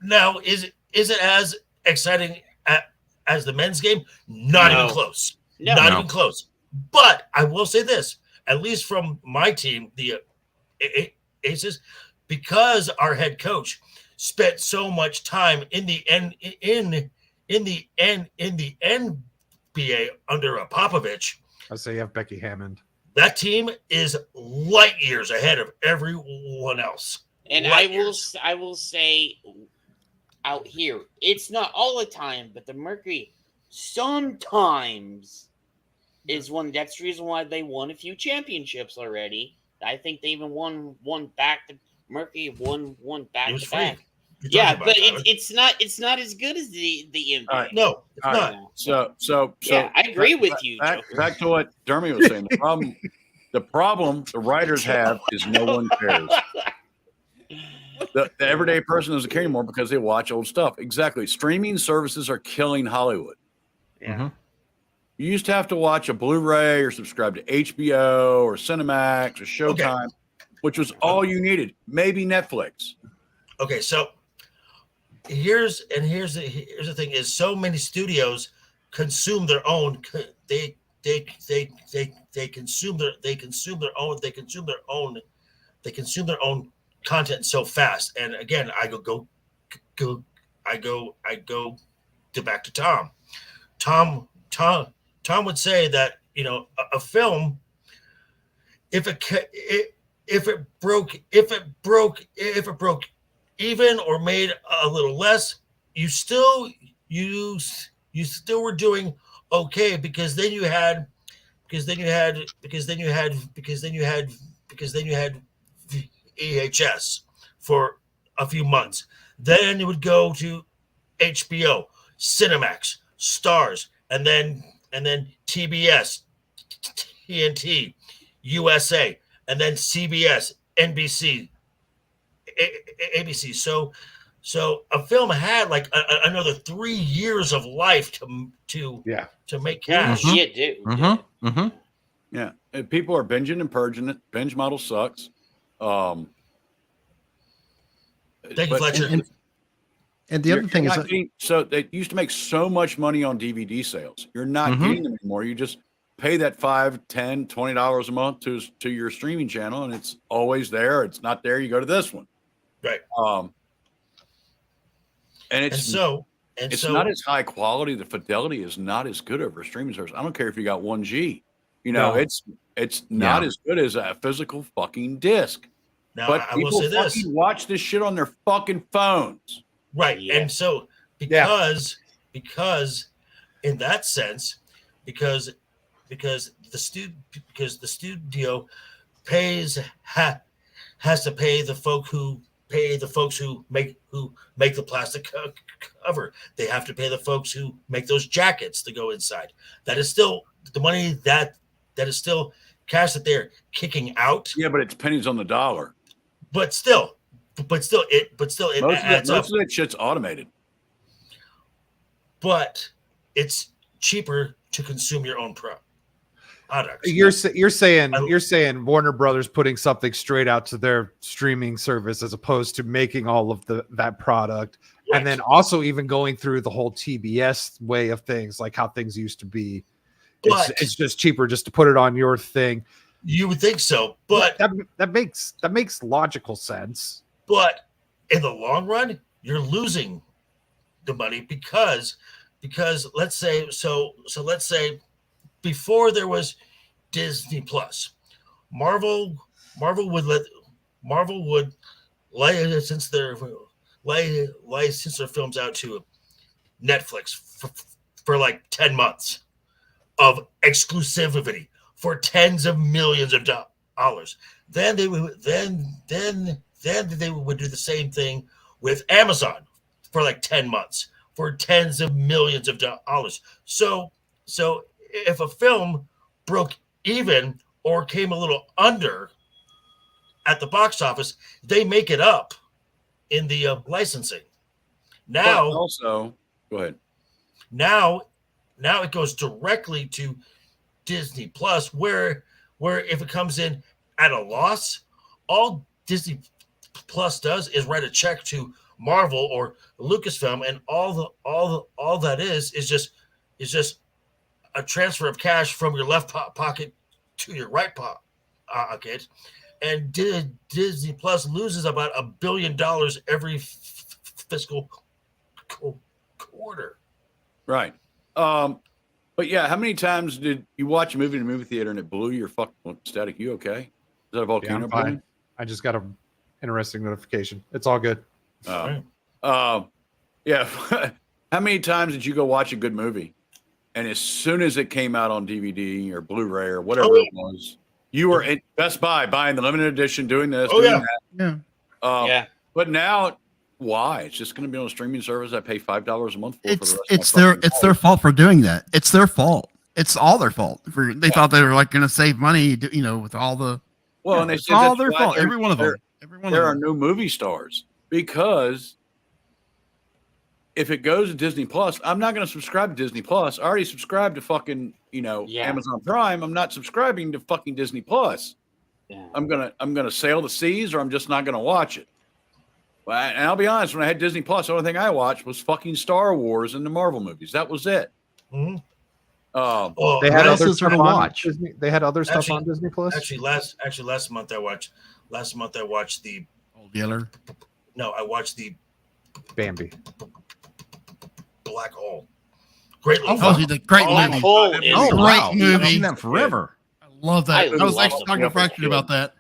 Now, is it as exciting as the men's game? Not even close. Not even close. But I will say this, at least from my team, the Aces, because our head coach spent so much time in the NBA under Popovich. I say you have Becky Hammond. That team is light years ahead of everyone else. And I will say out here, it's not all the time, but the Mercury sometimes is one. That's the reason why they won a few championships already. I think they even won one back to Mercury, won back to back. Yeah, but it's not as good as the NBA. Right. No, it's not. So yeah, I agree with you. Back to what Dermy was saying. The problem the writers have is no one cares. The everyday person doesn't care anymore because they watch old stuff. Exactly. Streaming services are killing Hollywood. Yeah. You used to have to watch a Blu-ray or subscribe to HBO or Cinemax or Showtime, which was all you needed. Maybe Netflix. Okay, so here's the thing: is so many studios consume their own. They consume their own content so fast. And again, I go to back to Tom. Tom would say that a film, if it broke even or made a little less, you still were doing okay because then you had VHS for a few months. Then it would go to HBO, Cinemax, Stars, and then TBS, TNT, USA, and then CBS, NBC, ABC. So a film had like another 3 years of life to make cash. Yeah, dude. Yeah, and people are binging and purging it. Binge model sucks. Thank you, Fletcher. And the other thing is, so they used to make so much money on DVD sales. You're not getting them anymore. You just pay that $5, $10, $20 a month to your streaming channel, and it's always there. It's not there. You go to this one, right? And it's not as high quality. The fidelity is not as good over a streaming service. I don't care if you got 1G. It's not as good as a physical fucking disc. Now, but I will people say this: watch this shit on their fucking phones. Right. Yeah. And so because in that sense, because the studio has to pay the folks who make the plastic cover. They have to pay the folks who make those jackets to go inside. That is still the money that is still cash that they're kicking out. Yeah, but it's pennies on the dollar. But still, it Most adds up. of that shit's automated. But it's cheaper to consume your own products. You're saying Warner Brothers putting something straight out to their streaming service as opposed to making all of that product, right. And then also even going through the whole TBS way of things, like how things used to be. It's just cheaper just to put it on your thing. You would think so, but that makes logical sense. But in the long run, you're losing the money because let's say before there was Disney Plus, Marvel would license their films out to Netflix for like 10 months of exclusivity for tens of millions of dollars. Then they would do the same thing with Amazon for like 10 months for tens of millions of dollars. So if a film broke even or came a little under at the box office, they make it up in the licensing. Now, but also, go ahead. Now it goes directly to Disney Plus, where if it comes in at a loss, all Disney Plus does is write a check to Marvel or Lucasfilm, and all that is just a transfer of cash from your left pocket to your right pocket, and Disney Plus loses about $1 billion every fiscal quarter. Right. But yeah, how many times did you watch a movie in a movie theater and it blew your fucking static? You okay? Is that a volcano? Yeah, I'm fine. I just got an interesting notification. It's all good. Yeah. How many times did you go watch a good movie, and as soon as it came out on DVD or Blu-ray or whatever it was, you were at Best Buy buying the limited edition, doing this, doing that. Yeah. But now, why? It's just going to be on a streaming service I pay $5 a month for. It's their fault for doing that. It's their fault. It's all their fault. They thought they were like going to save money, with all the. Well, and they it's said all their fault. Every one of them. There are no movie stars because if it goes to Disney Plus, I'm not going to subscribe to Disney Plus. I already subscribed to fucking Amazon Prime. I'm not subscribing to fucking Disney Plus. Yeah. I'm gonna sail the seas, or I'm just not gonna watch it. Well, and I'll be honest, when I had Disney Plus, the only thing I watched was fucking Star Wars and the Marvel movies. That was it. Mm-hmm. They had other stuff on watch. Disney. They had other stuff on Disney Plus. Last month I watched the Old Yeller. No, I watched the Bambi. Black Hole. Great little Oh, the great Black movie. Hole is Great wow. I've movie. seen that forever. I love that. I I was love actually it. talking to Fractured about that.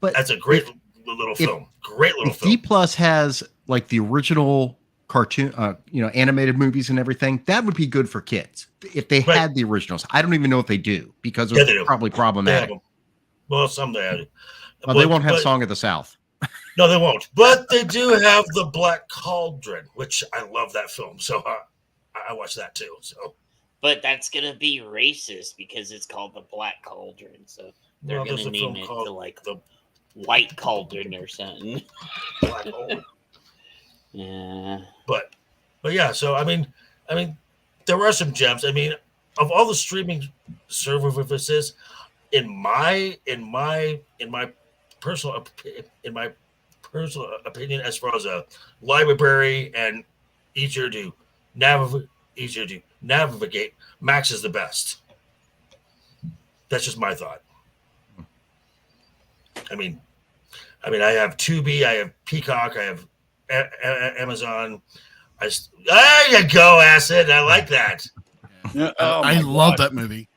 But That's a great little film. Great little if film. D Plus has like the original cartoon, animated movies and everything, that would be good for kids if they Right. had the originals. I don't even know if they do because Yeah, it's they do. probably They have problematic. them. Well, some they have. Well, they won't have Song of the South. No, they won't. But they do have the Black Cauldron, which I love that film. So I watched that too. So But that's gonna be racist because it's called the Black Cauldron. So they're Well, there's gonna a name film it called the like the White Cauldron or something. Black Hole. Yeah. But yeah. So I mean, there are some gems. I mean, of all the streaming services, in my personal opinion, as far as a library and easier to navigate, Max is the best. That's just my thought. I mean, I have Tubi, I have Peacock, I have Amazon. There you go, Acid. I like that. Yeah, I love that movie.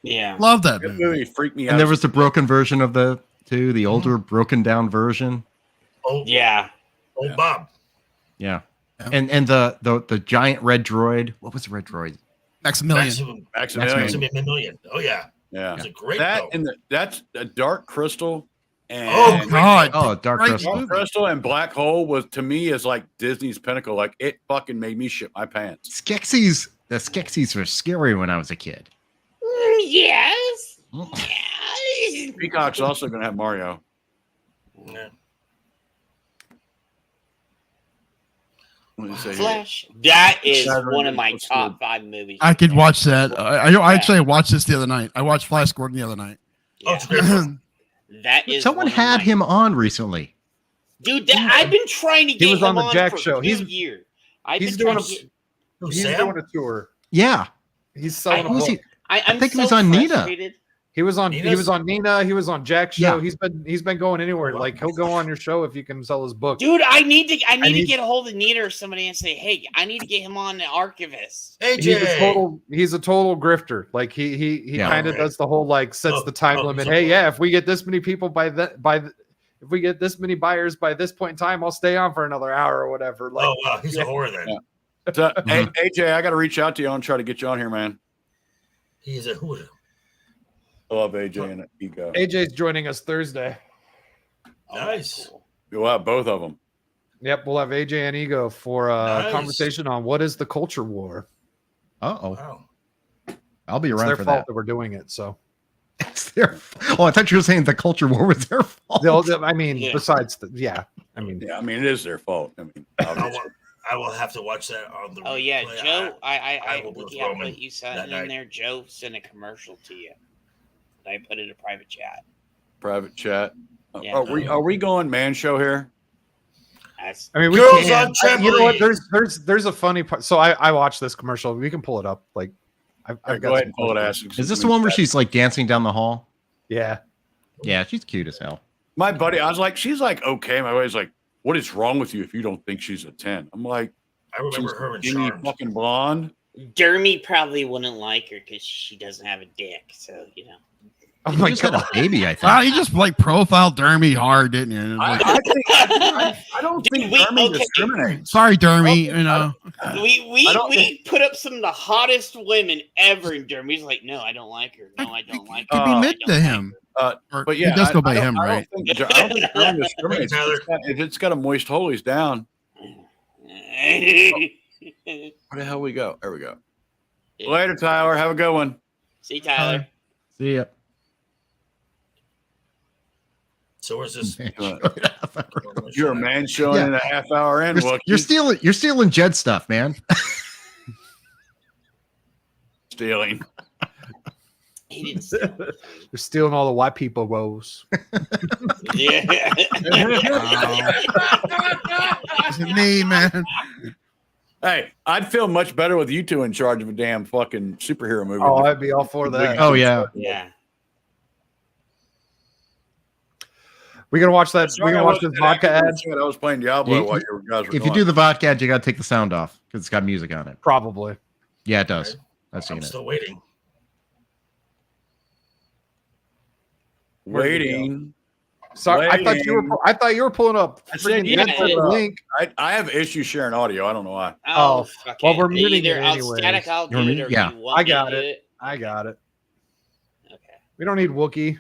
Yeah. Love that That movie. movie freaked me out. And there was the broken version of the older broken down version. Oh Yeah. old Bob. Yeah. Yeah. And the giant red droid. What was the red droid? Maximilian. Maximilian. Oh yeah. Yeah. It's a great That film. and that's a Dark Crystal. And Oh, God. Oh, Dark Great Crystal. movie. Dark Crystal and Black Hole was to me is like Disney's pinnacle. Like it fucking made me shit my pants. The Skeksis were scary when I was a kid. Yes. Mm. Yeah. Peacock's also going to have Mario. Yeah. What did it say here? Flash. That is Saturday one of my Night top 5 movies. I could watch that. I actually watched this the other night. I watched Flash Gordon the other night. Oh, it's a great one. That is Someone had him on recently. Dude, I've been trying to get He was him on the Jack for show. 2 He's years. I've he's been doing trying to get... he's doing a tour. Yeah. He's selling a Who's book. he? I'm think he so was on Nina. frustrated. He was on Nina. He was on Jack's show. Yeah. He's been going anywhere. Like he'll go on your show if you can sell his book. Dude, I need to he's- get a hold of Nina or somebody and say, hey, I need to get him on the Archivist. He's a total grifter. Like he Yeah. kind of does the whole like sets the time limit. Hey, yeah, if we get this many people if we get this many buyers by this point in time, I'll stay on for another hour or whatever. Like, Oh wow, he's a whore then. Yeah. So, hey, AJ, I got to reach out to you and try to get you on here, man. He's a hooter. I love AJ and Ego. AJ's joining us Thursday. Nice. We'll have both of them. Yep, we'll have AJ and Ego for a Nice. conversation on what is the culture war. Uh-oh. Wow. I'll be It's around their for fault that. that we're doing it. So, It's their. Oh, I thought you were saying the culture war was their fault. I mean, Yeah. besides, I mean, Yeah, I mean, it is their fault. I mean, obviously. I will have to watch that on the. Oh yeah, replay. Joe. I will Wiki, with I Roman put you something that in night. there. Joe sent a commercial to you. I put it in a private chat. Private chat. Yeah. Are we going man show here? That's, I mean, we Girls can. on You know what? trampoline. There's a funny part. So I watched this commercial. We can pull it up. Like, I've Go got ahead some and pull it, questions. Ass. Is this the one where she's like dancing down the hall? Yeah. Yeah, she's cute as hell. My buddy, I was like, she's like, okay. My buddy's like, what is wrong with you if you don't think she's a 10? I'm like, I remember she's her in skinny, Charmed. fucking blonde. Dermy probably wouldn't like her because she doesn't have a dick. So you know. Oh You my just had god. a baby, I think. Wow, you just like profiled Dermy hard, didn't you? And I, it's I, think, I don't Dude, think we- Jeremy okay. discriminates. sorry, Dermy. You know, We put up some of the hottest women ever, and Dermy's like, no, I don't like her. No, I don't like her. could be mid to him. Or But yeah, he does go by I don't- him, I don't right? think Jeremy discriminates. If it's got a moist hole, he's down. Where the hell we go? There we go. Yeah. Later, Tyler. Have a good one. See, Tyler. See ya. So where's this? You're a man showing Yeah. in a half hour in. You're stealing Jed stuff, man. Stealing. He didn't steal. They're stealing all the white people woes. Yeah. It's me, man. Hey, I'd feel much better with you two in charge of a damn fucking superhero movie. Oh, I'd be all for that. Oh yeah. Yeah. We gonna watch that. Sorry, We I gonna watch wasn't this vodka ad. I was playing Diablo while you guys were If you do the vodka ad, you got to take the sound off because it's got music on it. Probably. Yeah, it does. I've seen I'm it. still waiting. waiting. Sorry, I thought you were pulling up. I said, freaking yeah, info link. I have issues sharing audio. I don't know why. Oh, fuck well, it. we're muting Either it I'll anyways. static, I'll do You're it, muting- or yeah. you want I me to got do it. I got it. Okay. We don't need Wookiee.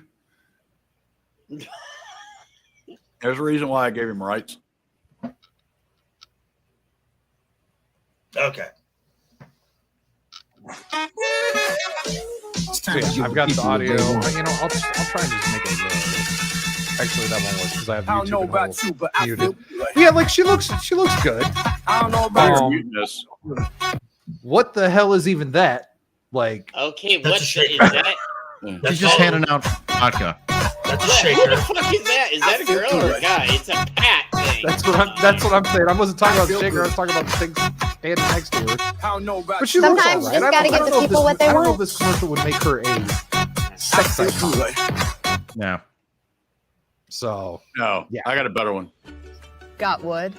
There's a reason why I gave him rights. Okay. So, yeah, I've got the audio. You know, I'll try and just make it low. Actually, that won't work because I have YouTube. I don't know about you, but I muted. feel Yeah, like she looks good. I don't know about you. Muteness. What the hell is even that? Like, Okay, That's what a is shaker. that? She's just handing out vodka. That's a What, shaker. who the fuck is that? Is that a girl or a guy? It's a pat thing. that's what I'm saying. I wasn't talking about Shaker. I was talking about the thing standing next to her. I don't know about But she you. looks Sometimes all you right. just gotta I don't give the know if people what they I don't know if want. this commercial would make her a sex icon. Yeah. So No, Yeah. I got a better one. Got wood.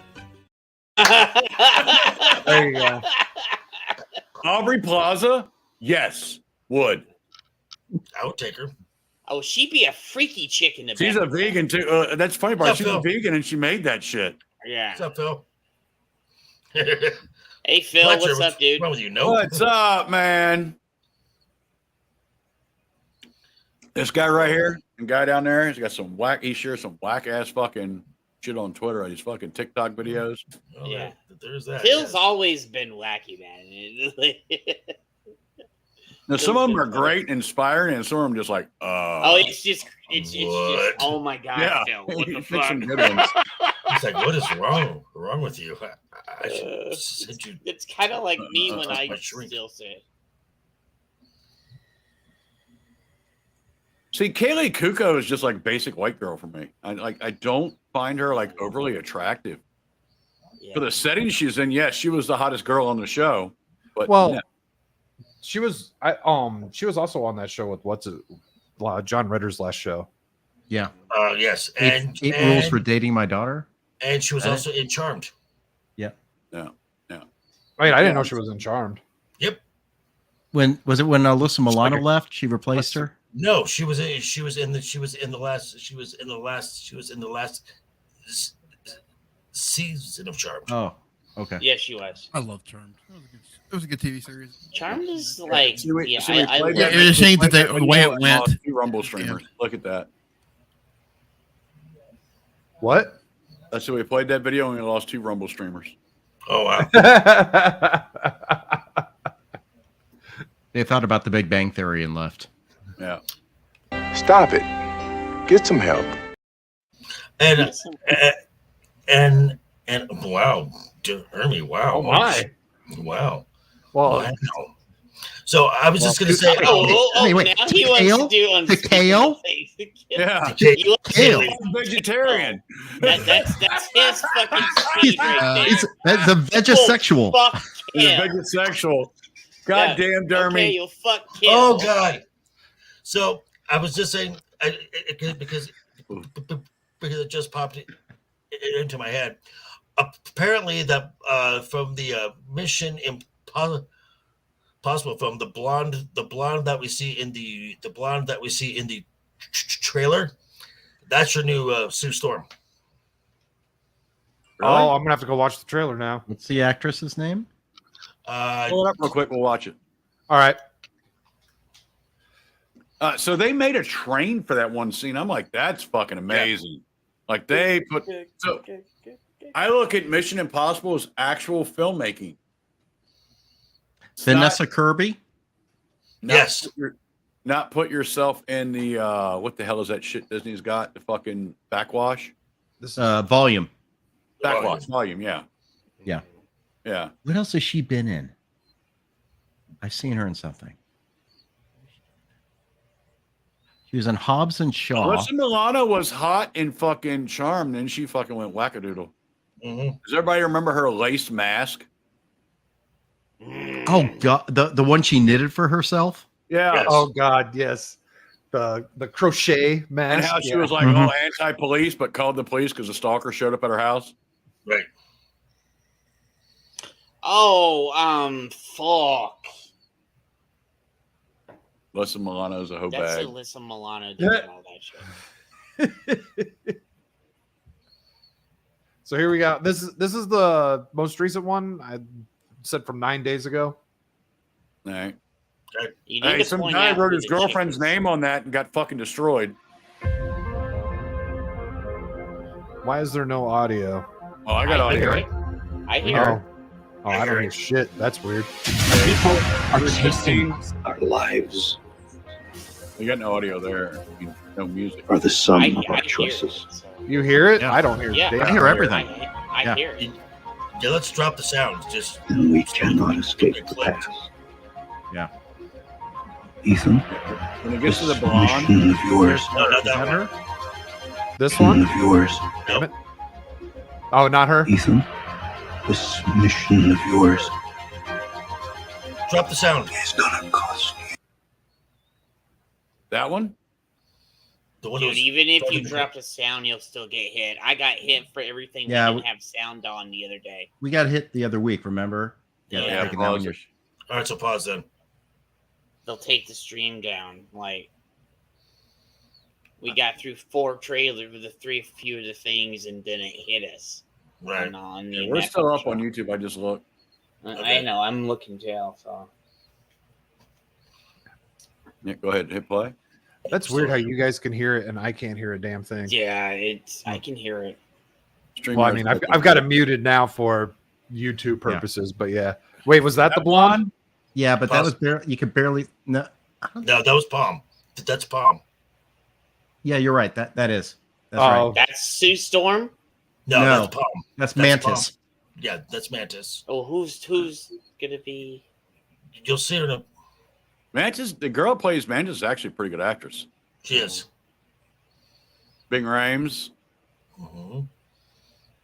there you go. Aubrey Plaza, yes, would. I would take her. Oh, she'd be a freaky chick in the She's back. a vegan too. That's funny part. Yeah, She's a Phil. vegan and she made that shit. Yeah. What's up, Phil? Hey, Phil, Fletcher, what's up, dude? What's wrong with you? No. What's up, man? This guy right here, and guy down there, he's got some whack. He shares some whack ass fucking shit on Twitter on his fucking TikTok videos. Oh, Yeah. There's that. Phil's yeah. always been wacky, man. Now, some of them are great and inspiring, and some of them just like, Oh, it's just, oh my god, Yeah. Phil, what the Pick fuck? some good ones. It's like, what is wrong with you? I should send you. It's kind of like me when I my shrink. still say. See, Kaylee Kuko is just like basic white girl for me. I don't find her like overly attractive. For the setting she's in, yes, she was the hottest girl on the show. But Well, yeah. she was also on that show with John Ritter's last show. Yeah. Yes. Eight rules for dating my daughter. And she was also in Charmed. Yeah. Yeah. Wait, I didn't know she was in Charmed. Yep. When was it when Alyssa Milano left? She replaced her. No, she was in the last season of Charmed. Oh, okay. Yeah, she was. I love Charmed. It was a good TV series. Charmed is like, See, we I played love that- It's a shame that we played the way it video and went. lost 2 Rumble streamers. Look at that. What? So we played that video and we lost 2 Rumble streamers. Oh wow. They thought about the Big Bang Theory and left. Yeah. Stop it. Get some help. And wow, Ermi, wow. Oh my. Wow. Well, Wow. So I was just gonna say, Wait, now he wants to do the kale? Yeah. He wants to Kale. do- Vegetarian. That's his fucking speed right there. That's a vegisexual. Fuck He's a him. vegisexual. God damn, Dermy. Okay, you'll fuck him. oh god. So I was just saying, because it just popped into my head. Apparently, that from the Mission Impossible, from the blonde that we see in the trailer, that's your new Sue Storm. Oh, I'm gonna have to go watch the trailer now. What's the actress's name? Pull it up real quick. We'll watch it. All right. So they made a train for that one scene. I'm like, that's fucking amazing. Like they put. So I look at Mission Impossible as actual filmmaking. It's Vanessa Kirby. Yes. Not put yourself in the what the hell is that shit Disney's got? The fucking backwash. Volume. Backwash volume. Yeah. Yeah. Yeah. What else has she been in? I've seen her in something. She was in Hobbs and Shaw. Alyssa Milano was hot in fucking Charmed, then she fucking went wackadoodle. Mm-hmm. Does everybody remember her lace mask? Oh god, the one she knitted for herself. Yeah. Yes. Oh God, yes. The crochet mask. And how she yeah. was like all anti-police, but called the police because a stalker showed up at her house. Right. Oh, fuck. Alyssa Milano's a hoe That's bag. Alyssa Milano doing all that shit. So here we go. This is the most recent one. I said from 9 days ago. All right. You need Hey, to some point guy out wrote who his the girlfriend's chick is. name on that and got fucking destroyed. Why is there no audio? Oh, I got audio. I hear it. Oh, I don't hear shit. That's weird. People are tasting our lives. You got no audio there. No music. Are the sum I of our hear choices. it. So. You hear it? Yeah. I don't hear. Yeah. damn. I hear everything. I Yeah. hear it. Yeah, let's drop the sound. Just Then we cannot escape the past. Yeah. Ethan, When it this gets to the blonde, mission of yours. no, not Is that that one. her? This Mission one? of yours. Damn it. Oh, not her. Ethan, this mission of yours Drop the sound. is gonna cost you. that one? The one Dude, that was- even if you drop a sound, you'll still get hit. I got hit for everything Yeah, that didn't have sound on the other day. We got hit the other week. Remember? Yeah. taken down your. All right, so pause then. They'll take the stream down. Like, we got through 4 trailers with the few of the things and then it hit us. Right. On Yeah, the we're still up show. on YouTube. I just looked. I know. I'm looking too. So. Yeah, go ahead. Hit play. That's weird how you guys can hear it and I can't hear a damn thing. Yeah, I can hear it. Stream Well, I yours. mean, I've got it muted now for YouTube purposes, but yeah. Wait, was that the blonde? Yeah, but that was you could barely. No, No, that was Palm. That's Palm. yeah, you're right. That is. That's Oh. right. That's Sue Storm. No, No. that's Palm. That's Mantis. Palm. Yeah, that's Mantis. Oh, who's gonna be? You'll see her in a. Mantis, the girl who plays Mantis is actually a pretty good actress. She is. Bing Rames. Mm-hmm.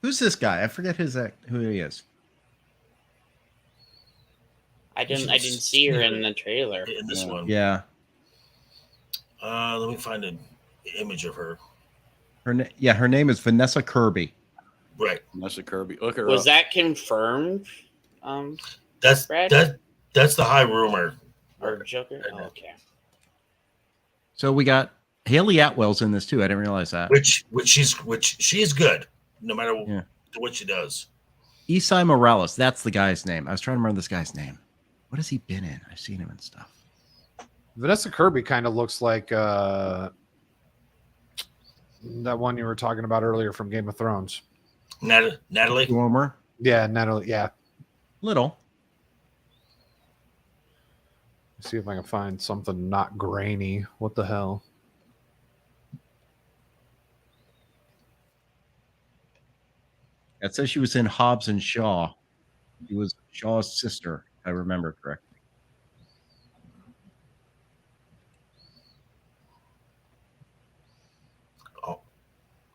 Who's this guy? I forget who he is. I didn't see her in the trailer. In this one. Yeah. Let me find an image of her. Her name is Vanessa Kirby. Right. Vanessa Kirby. Look at her. Was that confirmed? That's Brad? that's the high rumor. Or Joker? Oh, okay. So we got Haley Atwell's in this too. I didn't realize that. Which she's good, no matter what she does. Isai Morales. That's the guy's name. I was trying to remember this guy's name. What has he been in? I've seen him in stuff. Vanessa Kirby kind of looks like that one you were talking about earlier from Game of Thrones. Natalie Dormer. Yeah, Natalie. Yeah. Little. Let's see if I can find something not grainy. What the hell? It says she was in Hobbs and Shaw. She was Shaw's sister, if I remember correctly.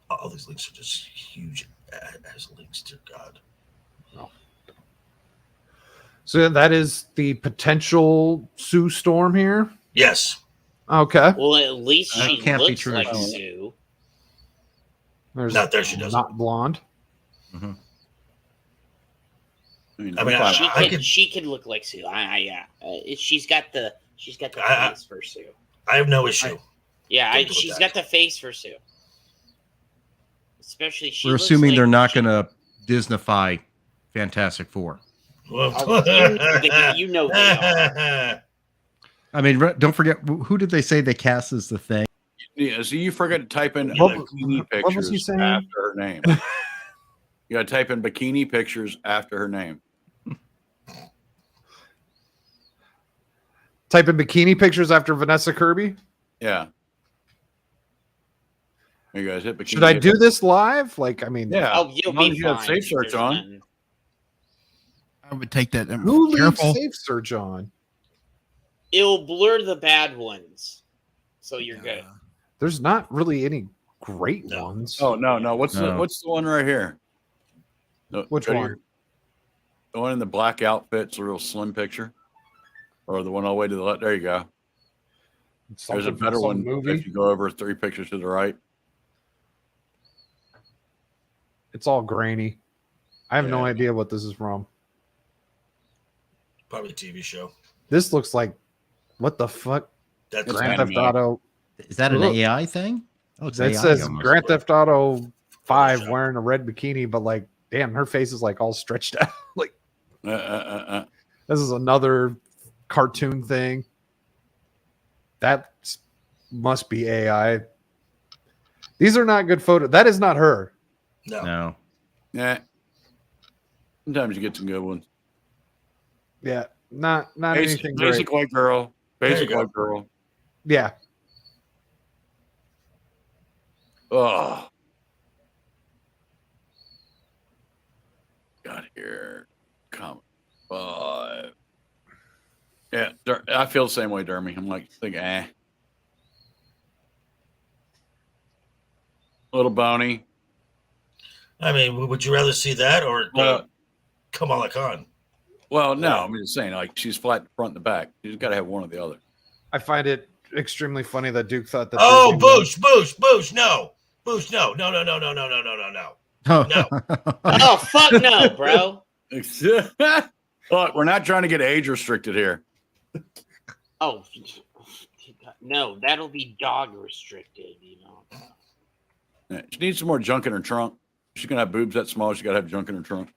All these links are just huge as links to God. Oh. So that is the potential Sue Storm here? Yes. Okay. Well, at least she can't be looks true. like Sue. There's there she doesn't. Not blonde. Mm-hmm. She could look like Sue. She's got the face for Sue. I have no issue. She's got the face for Sue. Especially We're assuming they're not going to Disneyfy Fantastic Four. Well, you know they are. I mean, don't forget, who did they say they cast as the Thing? Yeah, so you forgot to type in What bikini was he pictures saying? after her name. You got to type in bikini pictures after her name. Type in bikini pictures after Vanessa Kirby. Yeah. You guys hit bikini. Should I do this live? Like, I mean, Yeah. Oh, you'll As long be as you have fine. safe search There's on. none. I would take that. who leaves Careful. safe search on? It'll blur the bad ones, so you're good. There's not really any great ones. Oh no. What's No. the one right here? No, Which go to one? The one in the black outfit's a real slim picture, or the one all the way to the left. There you go. There's a Something from better some one movie. if you go over 3 pictures to the right. It's all grainy. I have no Yeah. idea what this is from. Probably a TV show. This looks like what the fuck? That's It's Grand Theft animated. Auto. Is that an Look. AI thing? Oh, it's It AI says almost. Grand Theft Auto 5 Photoshop. wearing a red bikini, but like, damn, her face is like all stretched out. Like, this is another cartoon thing. That must be AI. These are not good photos. That is not her. No. Yeah. Sometimes you get some good ones. Yeah, not Basic anything great. white girl. Basic There you go. white girl. Yeah, Oh. Got here. Come. Yeah, I feel the same way, Dermy. I'm like, Little bony. I mean, would you rather see that or Kamala Khan? Well, no, I'm just saying, like, she's flat in front and the back. She's got to have one or the other. I find it extremely funny that Duke thought that. Oh, Disney Boosh, no. Boosh, no. Oh. No. Oh, fuck no, bro. Look, we're not trying to get age restricted here. Oh, no, that'll be dog restricted, you know. Yeah, she needs some more junk in her trunk. She's gonna have boobs that small. She's got to have junk in her trunk.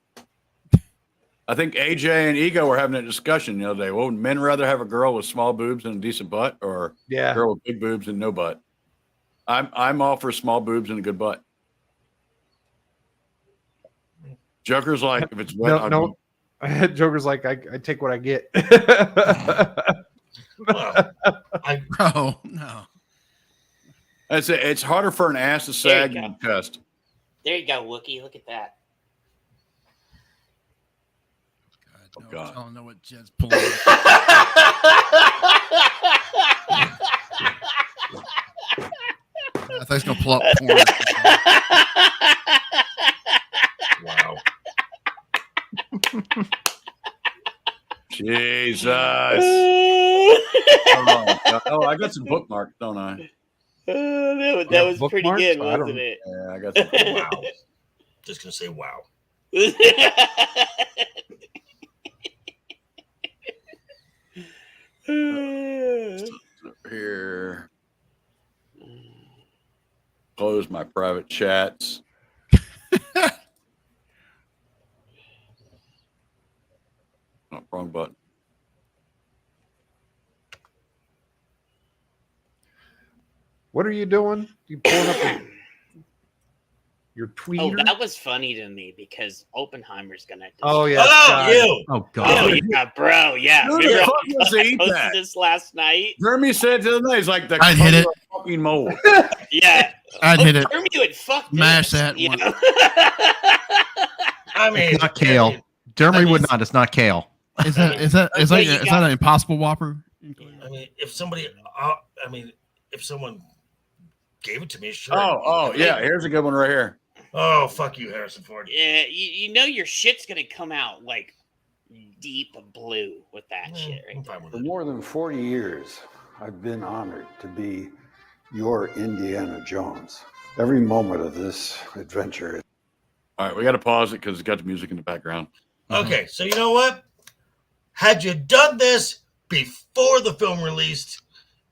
I think AJ and Ego were having a discussion the other day. Well, would men rather have a girl with small boobs and a decent butt, or Yeah. a girl with big boobs and no butt? I'm all for small boobs and a good butt. Joker's like, if it's wet, No, I'll no. go. Joker's like, I take what I get. Well, Bro, no. It's harder for an ass to sag than a chest. There you go, Wookie. Look at that. I don't know what Jed's pulling. I thought he's gonna pull up porn. Wow. Jesus. Oh, I got some bookmarks, don't I? That was pretty good, wasn't it? Yeah, I got some. Wow. Just gonna say wow. Here. Close my private chats. Oh, wrong button. What are you doing? You pulling up your tweet? Oh, that was funny to me because Oppenheimer's gonna. Oh yeah. Oh god. Oh yeah, bro. Yeah. Who the Remember fuck was I eat posted that? this last night. Jeremy said the other day, he's like the I'd hit it. fucking mold. Yeah. I'd hit it. Jeremy would fuck Mash this, that you one. know? I mean, It's not kale. Jeremy would not. It's not kale. Is that an Impossible Whopper? I mean, if somebody, if someone gave it to me, sure. Oh, yeah. Here's a good one right here. Oh, fuck you, Harrison Ford. Yeah, you know your shit's gonna come out like deep blue with that shit, right? For more than 40 years, I've been honored to be your Indiana Jones. Every moment of this adventure. All right, we got to pause it because it's got the music in the background. Okay, so you know what? Had you done this before the film released,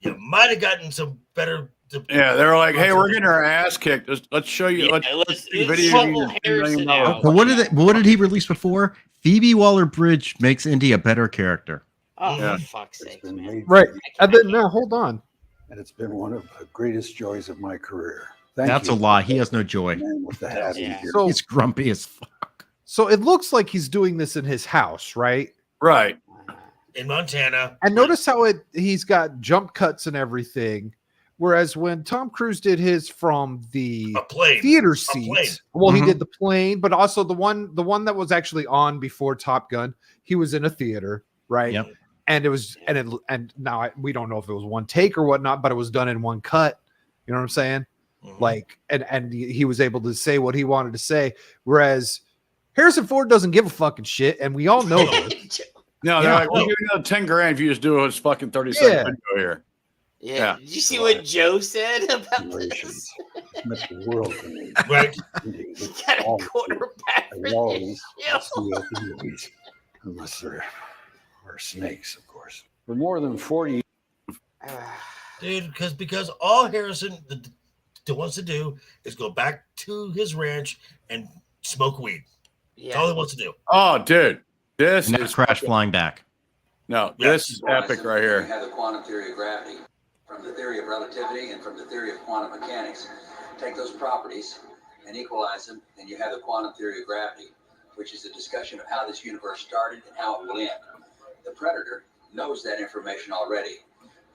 you might have gotten some better. Yeah, they were like, "Hey, we're getting our ass kicked. Let's show you. Yeah, let's see let's video. shovel of $10 Harrison million." out. But what did he release before? Phoebe Waller-Bridge makes Indy a better character. Oh, Yeah. for fuck's sake, man. Made Right. for me, And then now hold on. and it's been one of the greatest joys of my career. That's a lie. He has no joy. Man with the hat Yeah. here. So He's grumpy as fuck. so it looks like he's doing this in his house, right? Right. In Montana. And notice how he's got jump cuts and everything. Whereas when Tom Cruise did his from the A plane. theater A plane. seats, well, he Mhm. did the plane, but also the one that was actually on before Top Gun, he was in a theater, right? Yep. And it was, and now we don't know if it was one take or whatnot, but it was done in one cut. You know what I'm saying? Mhm. Like, and he was able to say what he wanted to say. Whereas Harrison Ford doesn't give a fucking shit, and we all know this. No, they're Yeah. like, we'll give you another 10 grand if you just do his fucking 30-second Yeah. video here. Yeah. Yeah. Did you see what Joe said about this? Generations. It's meant the world to me. Right. Indeed, He with got a all quarterback. I for always this see show. movies, unless there are snakes, of course. For more than 40 Dude, because all Harrison wants to do is go back to his ranch and smoke weed. That's all he wants to do. Oh, dude. This And now is crash flying back. no, Yes. this is epic right here. You have the quantum theory of gravity, from the theory of relativity and from the theory of quantum mechanics. Take those properties and equalize them, and you have the quantum theory of gravity, which is a discussion of how this universe started and how it will end. The Predator knows that information already.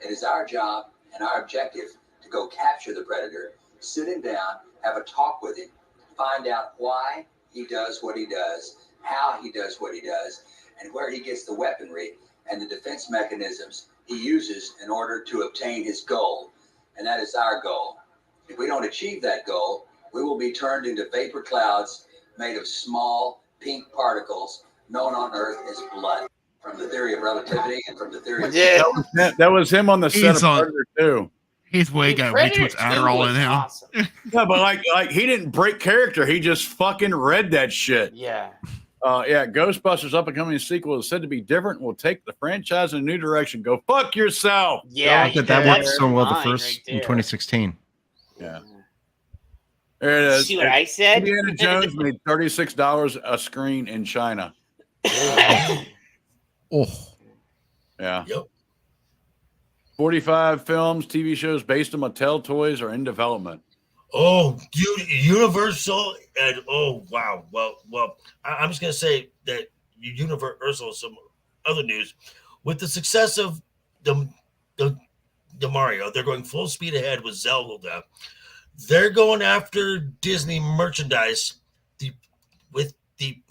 It is our job and our objective to go capture the Predator, sit him down, have a talk with him, find out why he does what he does, how he does what he does, and where he gets the weaponry and the defense mechanisms he uses in order to obtain his goal. And that is our goal. If we don't achieve that goal, we will be turned into vapor clouds made of small pink particles known on Earth as blood. From the theory of relativity and from the theory of That was him on the set He's of on- Predator 2. He's way got way too much Adderall in him. Awesome. Yeah, but like he didn't break character. He just fucking read that shit. Yeah. Yeah, Ghostbusters up and coming sequel is said to be different and will take the franchise in a new direction. Go fuck yourself. Yeah. But that worked so well the Mine first right in there. 2016. Yeah. There it is. See what I said? Indiana Jones made $36 a screen in China. Oh, Yeah. Yep. 45 films, TV shows based on Mattel toys are in development. Oh, Universal and oh wow. Well, I'm just gonna say that Universal, some other news. With the success of the Mario, they're going full speed ahead with Zelda. They're going after Disney merchandise with the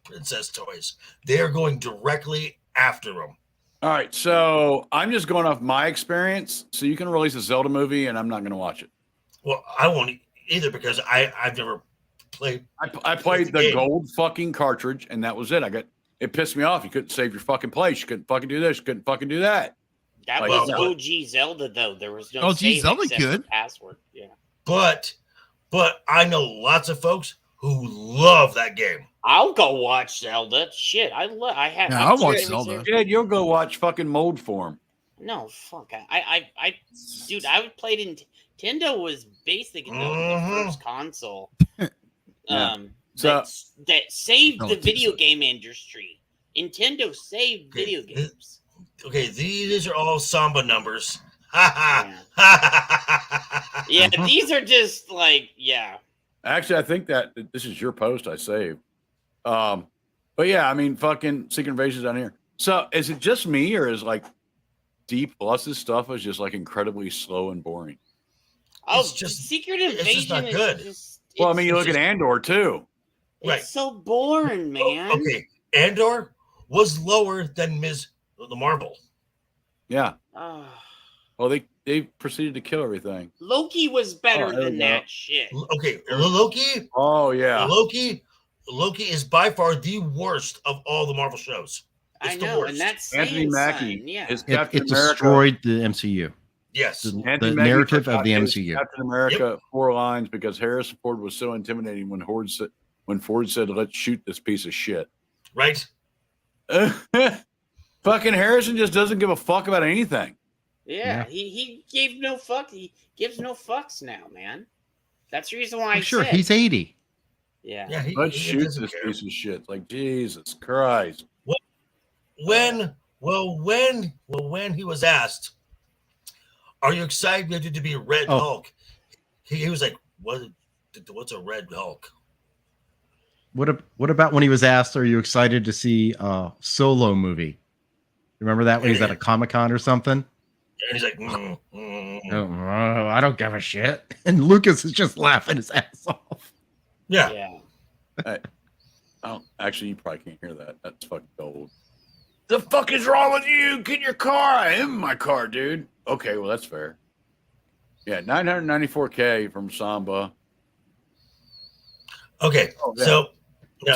princess toys. They are going directly after them. All right, so I'm just going off my experience. So you can release a Zelda movie, and I'm not going to watch it. Well, I won't either because I've never played. I played the gold fucking cartridge, and that was it. It pissed me off. You couldn't save your fucking place. You couldn't fucking do this. You couldn't fucking do that. That was OG Zelda, though. There was no save except for password. Yeah. But I know lots of folks who love that game. I'll go watch Zelda. Shit, I'll watch Zelda. Yeah, you'll go watch fucking Mold Form. No, fuck. Dude, I would play Nintendo was basically the first console. That saved the video game industry. Nintendo saved video games. Okay, these are all Samba numbers. Yeah, these are just like, Actually, I think that this is your post I saved. But yeah, I mean, fucking Secret Invasion's down here. So is it just me, or is like D+'s stuff is just like incredibly slow and boring? Oh, Secret Invasion it's just not good. Well, I mean, you look at Andor too. It's so boring, man. Okay, Andor was lower than the Marvel. Yeah. Well, they proceeded to kill everything. Loki was better than that shit. Okay, Loki. Oh yeah, Loki is by far the worst of all the Marvel shows. It's I know, and that's Anthony Mackie. It destroyed the MCU. Yes, the narrative of the MCU. Captain America 4 lines because Harrison Ford was so intimidating when Ford said, "Let's shoot this piece of shit." Right. Fucking Harrison just doesn't give a fuck about anything. Yeah. He gave no fuck. He gives no fucks now, man. That's the reason why I'm sure he's 80. Yeah. Let's shoot this piece of shit. Like Jesus Christ. When he was asked, "Are you excited to be Red Hulk?" He was like, "What's a Red Hulk?" What about when he was asked, "Are you excited to see a Solo movie?" Remember that when he's at a Comic-Con or something? And he's like, I don't give a shit. And Lucas is just laughing his ass off. Yeah. Actually, you probably can't hear that. That's fucking old. The fuck is wrong with you? Get in your car. I am in my car, dude. Okay, well, that's fair. Yeah, 994K from Samba. Okay, so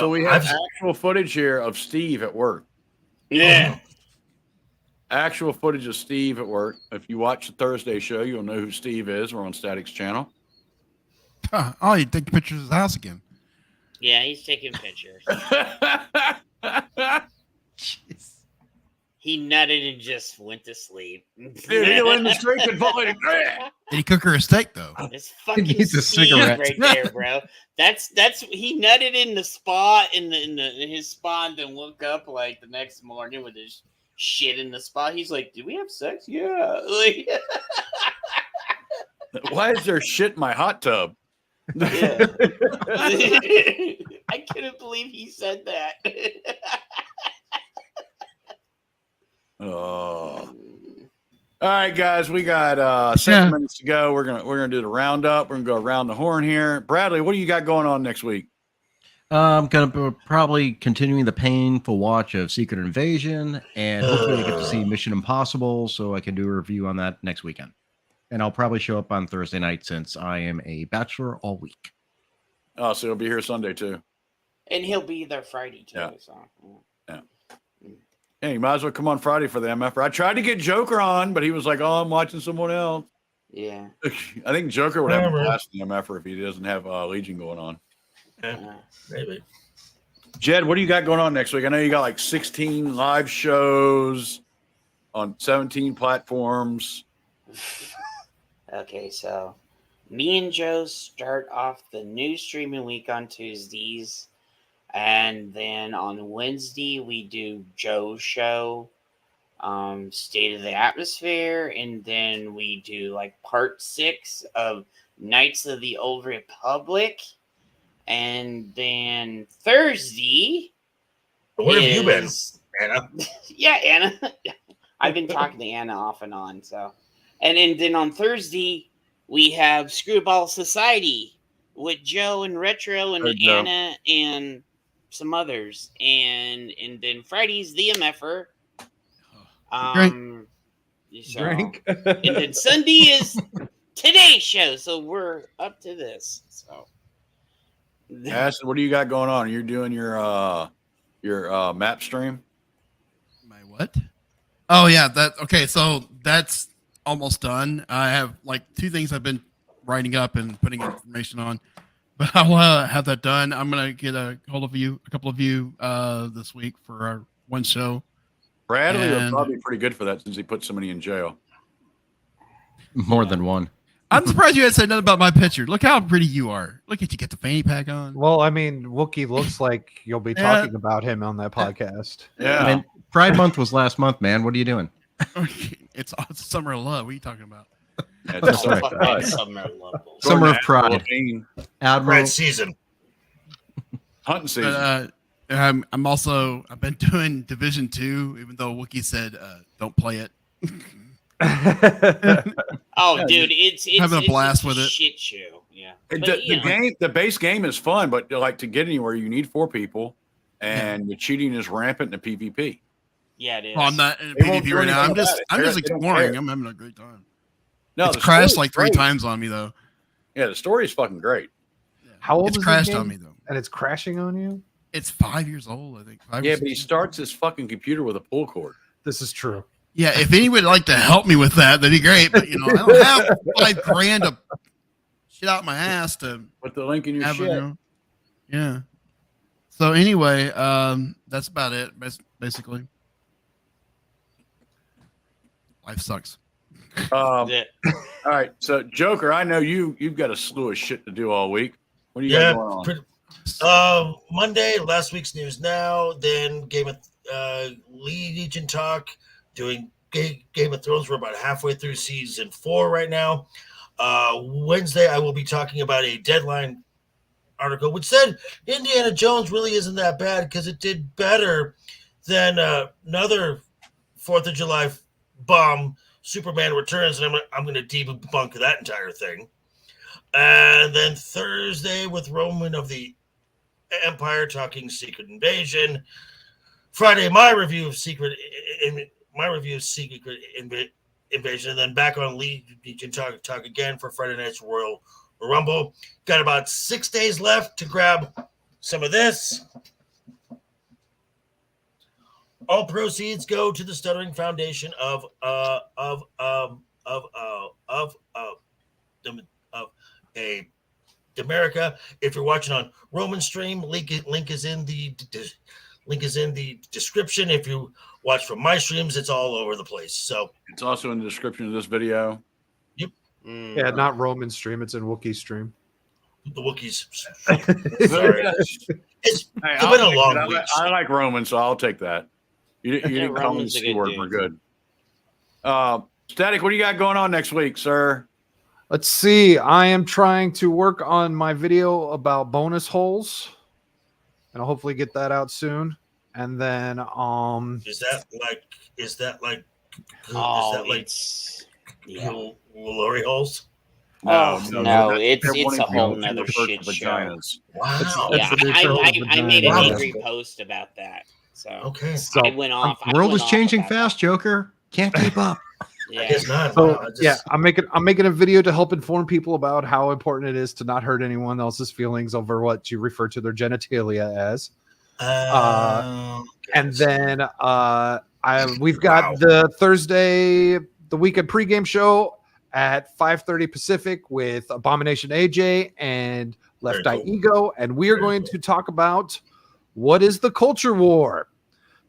we have actual footage here of Steve at work. Yeah. Actual footage of Steve at work. If you watch the Thursday show, you'll know who Steve is. We're on Static's channel. Oh, you take pictures of his house again. Yeah, he's taking pictures. Jeez. He nutted and just went to sleep. Dude, he went in the street and vomited. Did he cook her a steak though? It's fucking needs a Steve cigarette. right there, bro. That's he nutted in the spa in his spa and then woke up like the next morning with his shit in the spa. He's like, "Did we have sex?" Yeah. Like, why is there shit in my hot tub? yeah. I couldn't believe he said that. Oh. All right, guys, we got 7 minutes to go. We're gonna do the roundup. We're gonna go around the horn here. Bradley, what do you got going on next week? I'm gonna be probably continuing the painful watch of Secret Invasion, and hopefully I get to see Mission Impossible, so I can do a review on that next weekend. And I'll probably show up on Thursday night since I am a bachelor all week. Oh, so you'll be here Sunday too. And he'll be there Friday too. Yeah. So. Yeah. Hey, you might as well come on Friday for the MFR. I tried to get Joker on, but he was like, "Oh, I'm watching someone else." Yeah. I think Joker would have a blast in the MFR if he doesn't have Legion going on. Yeah, maybe. Jed, what do you got going on next week? I know you got like 16 live shows on 17 platforms. Okay, so me and Joe start off the new streaming week on Tuesdays. And then on Wednesday, we do Joe's show, State of the Atmosphere. And then we do like part 6 of Knights of the Old Republic. And then Thursday. Where have you been, Anna? Yeah, Anna. I've been talking to Anna off and on. So, and then on Thursday we have Screwball Society with Joe and Retro and Anna and some others, and then Friday's the MFer. Drink. And then Sunday is today's show, so we're up to this. So, Acid, what do you got going on? You're doing your map stream. My what? Oh yeah, okay. So that's almost done. I have like 2 things I've been writing up and putting information on, but I'll have that done. I'm gonna get a couple of you, this week for our one show. Bradley was probably pretty good for that since he put somebody in jail. More than one. I'm surprised you had said nothing about my picture. Look how pretty you are. Look at you, get the fanny pack on. Well, I mean, Wookie looks like you'll be talking about him on that podcast. Yeah. I mean, Pride Month was last month, man. What are you doing? It's Summer of Love. What are you talking about? That's right. Summer of Love. Summer of Pride. Pride season. Hunting season. But, I've been doing Division 2, even though Wookie said don't play it. Dude, it's having a blast with a it. Shit show. Yeah. The base game is fun, but like to get anywhere, you need 4 people, and the cheating is rampant in the PvP. Yeah, it is. Well, I'm not in PvP right now. I'm just exploring. I'm having a great time. No, it's crashed like 3 times on me though. Yeah, the story is fucking great. How old it's is crashed the game? on me though, and it's crashing on you. It's 5 years old, I think. Yeah, but he starts his fucking computer with a pull cord. This is true. Yeah, if anyone would like to help me with that, that'd be great. But I don't have $5,000 to shit out my ass to put the link in your shit. Yeah. So anyway, that's about it. Basically, life sucks. All right, so Joker, I know you've got a slew of shit to do all week. What do you got going on? Monday, last week's news now. Then Game of Legion talk. Doing Game of Thrones. We're about halfway through season 4 right now. Wednesday, I will be talking about a Deadline article which said Indiana Jones really isn't that bad because it did better than another 4th of July bomb, Superman Returns, and I'm going to debunk that entire thing. And then Thursday with Roman of the Empire talking Secret Invasion. Friday, my review of Secret Invasion, and then back on Legion talk again for Friday night's Royal Rumble. Got about 6 days left to grab some of this. All proceeds go to the Stuttering Foundation of America. If you're watching on Roman Stream, link is in the description. If you watch from my streams, it's all over the place. So it's also in the description of this video. Yep. Yeah, not Roman stream. It's in Wookiee stream. The Wookiees. Sorry. It's been a long week. I like Roman, so I'll take that. You didn't call me the C word. We're good. Static, what do you got going on next week, sir? Let's see. I am trying to work on my video about bonus holes, and I'll hopefully get that out soon. And then, is that like glory holes? No, it's a whole nother shit show. Wow. I made an angry post about that. So okay, I went off. The world is changing fast, Joker. Can't keep up. I guess not. So I'm making a video to help inform people about how important it is to not hurt anyone else's feelings over what you refer to their genitalia as. And then we've got the Thursday, the weekend pregame show at 5:30 Pacific with Abomination AJ and Left Eye Ego, and we are going to talk about what is the culture war.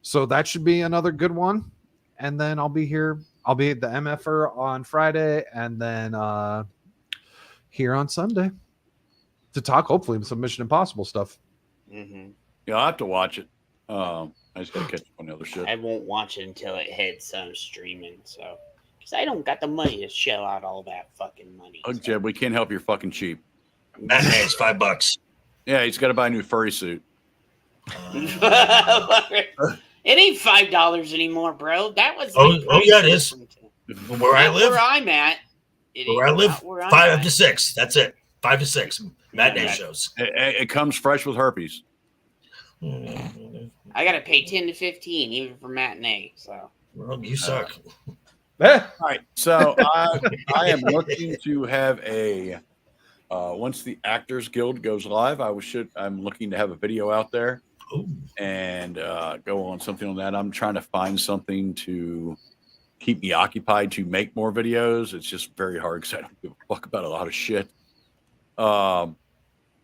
So that should be another good one. And then I'll be here. I'll be at the MFR on Friday, and then here on Sunday to talk, hopefully, some Mission Impossible stuff. Mm-hmm. Yeah, I'll have to watch it. I just got to catch up on the other shit. I won't watch it until it hits streaming, so because I don't got the money to shell out all that fucking money. Oh, Jeb, we can't help you're fucking cheap. Matinee is $5. Yeah, he's got to buy a new furry suit. It ain't $5 anymore, bro. That was Yeah, it is. Where I live, where I'm at. Where I live, 5 to 6. That's it. 5 to 6 matinee shows. It comes fresh with herpes. I gotta pay 10 to 15 even for matinee. So well, you suck. All right, so I am looking to have a once the Actors Guild goes live, I'm looking to have a video out there and go on something on that. I'm trying to find something to keep me occupied to make more videos. It's just very hard because I don't give a fuck about a lot of shit.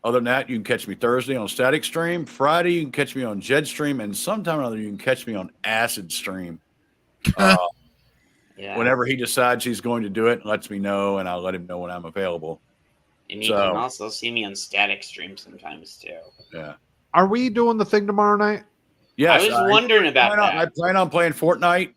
Other than that, you can catch me Thursday on Static Stream. Friday, you can catch me on Jed Stream, and sometime or other, you can catch me on Acid Stream. Whenever he decides he's going to do it, lets me know, and I'll let him know when I'm available. And you can also see me on Static Stream sometimes too. Yeah. Are we doing the thing tomorrow night? Yes. I was wondering about that. I plan on playing Fortnite.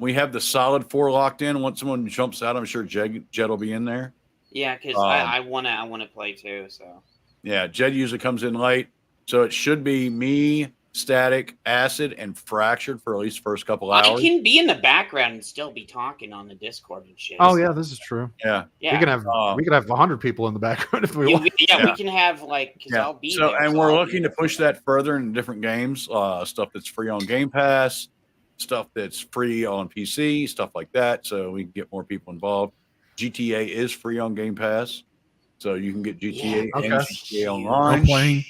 We have the solid 4 locked in. Once someone jumps out, I'm sure Jed will be in there. Yeah, because I wanna play too. So yeah, Jed usually comes in late, so it should be me, Static, Acid, and Fractured for at least the first couple hours. I can be in the background and still be talking on the Discord and shit. Oh yeah, this is true. Yeah. We can have 100 people in the background if we want. We can have I'll be there. And we're looking to push that further in different games, stuff that's free on Game Pass, stuff that's free on PC, stuff like that, so we can get more people involved. GTA is free on Game Pass, so you can get GTA and GTA Online. Role-playing?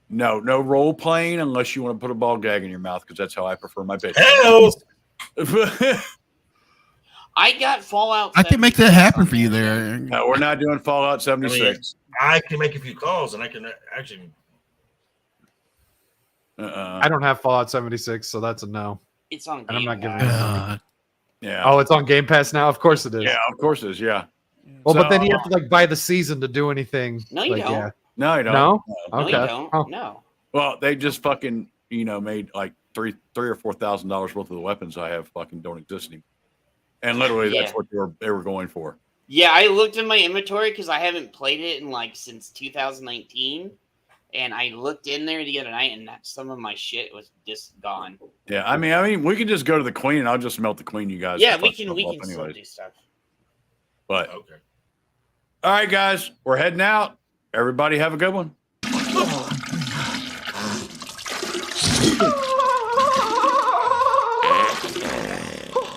No role playing unless you want to put a ball gag in your mouth, because that's how I prefer my bitch. I got Fallout. I can make that happen for you there. No, we're not doing Fallout 76. I can make a few calls, and I can actually. I don't have Fallout 76, so that's a no. It's on Game and I'm not giving Pass. it. Yeah. Oh, it's on Game Pass now. Of course it is. Yeah, of course it is. Yeah. Well, but then you have to buy the season to do anything. No, you don't. Yeah. No, you don't. No. No, Okay. you don't. No. Well, they just fucking made like $3,000 or $4,000 worth of the weapons I have fucking don't exist anymore, and literally that's what they were going for. Yeah, I looked in my inventory because I haven't played it in since 2019, and I looked in there the other night, and some of my shit was just gone. Yeah, I mean, we can just go to the Queen, and I'll just melt the Queen. You guys. Yeah, we can still do stuff. But okay. All right, guys, we're heading out. Everybody have a good one.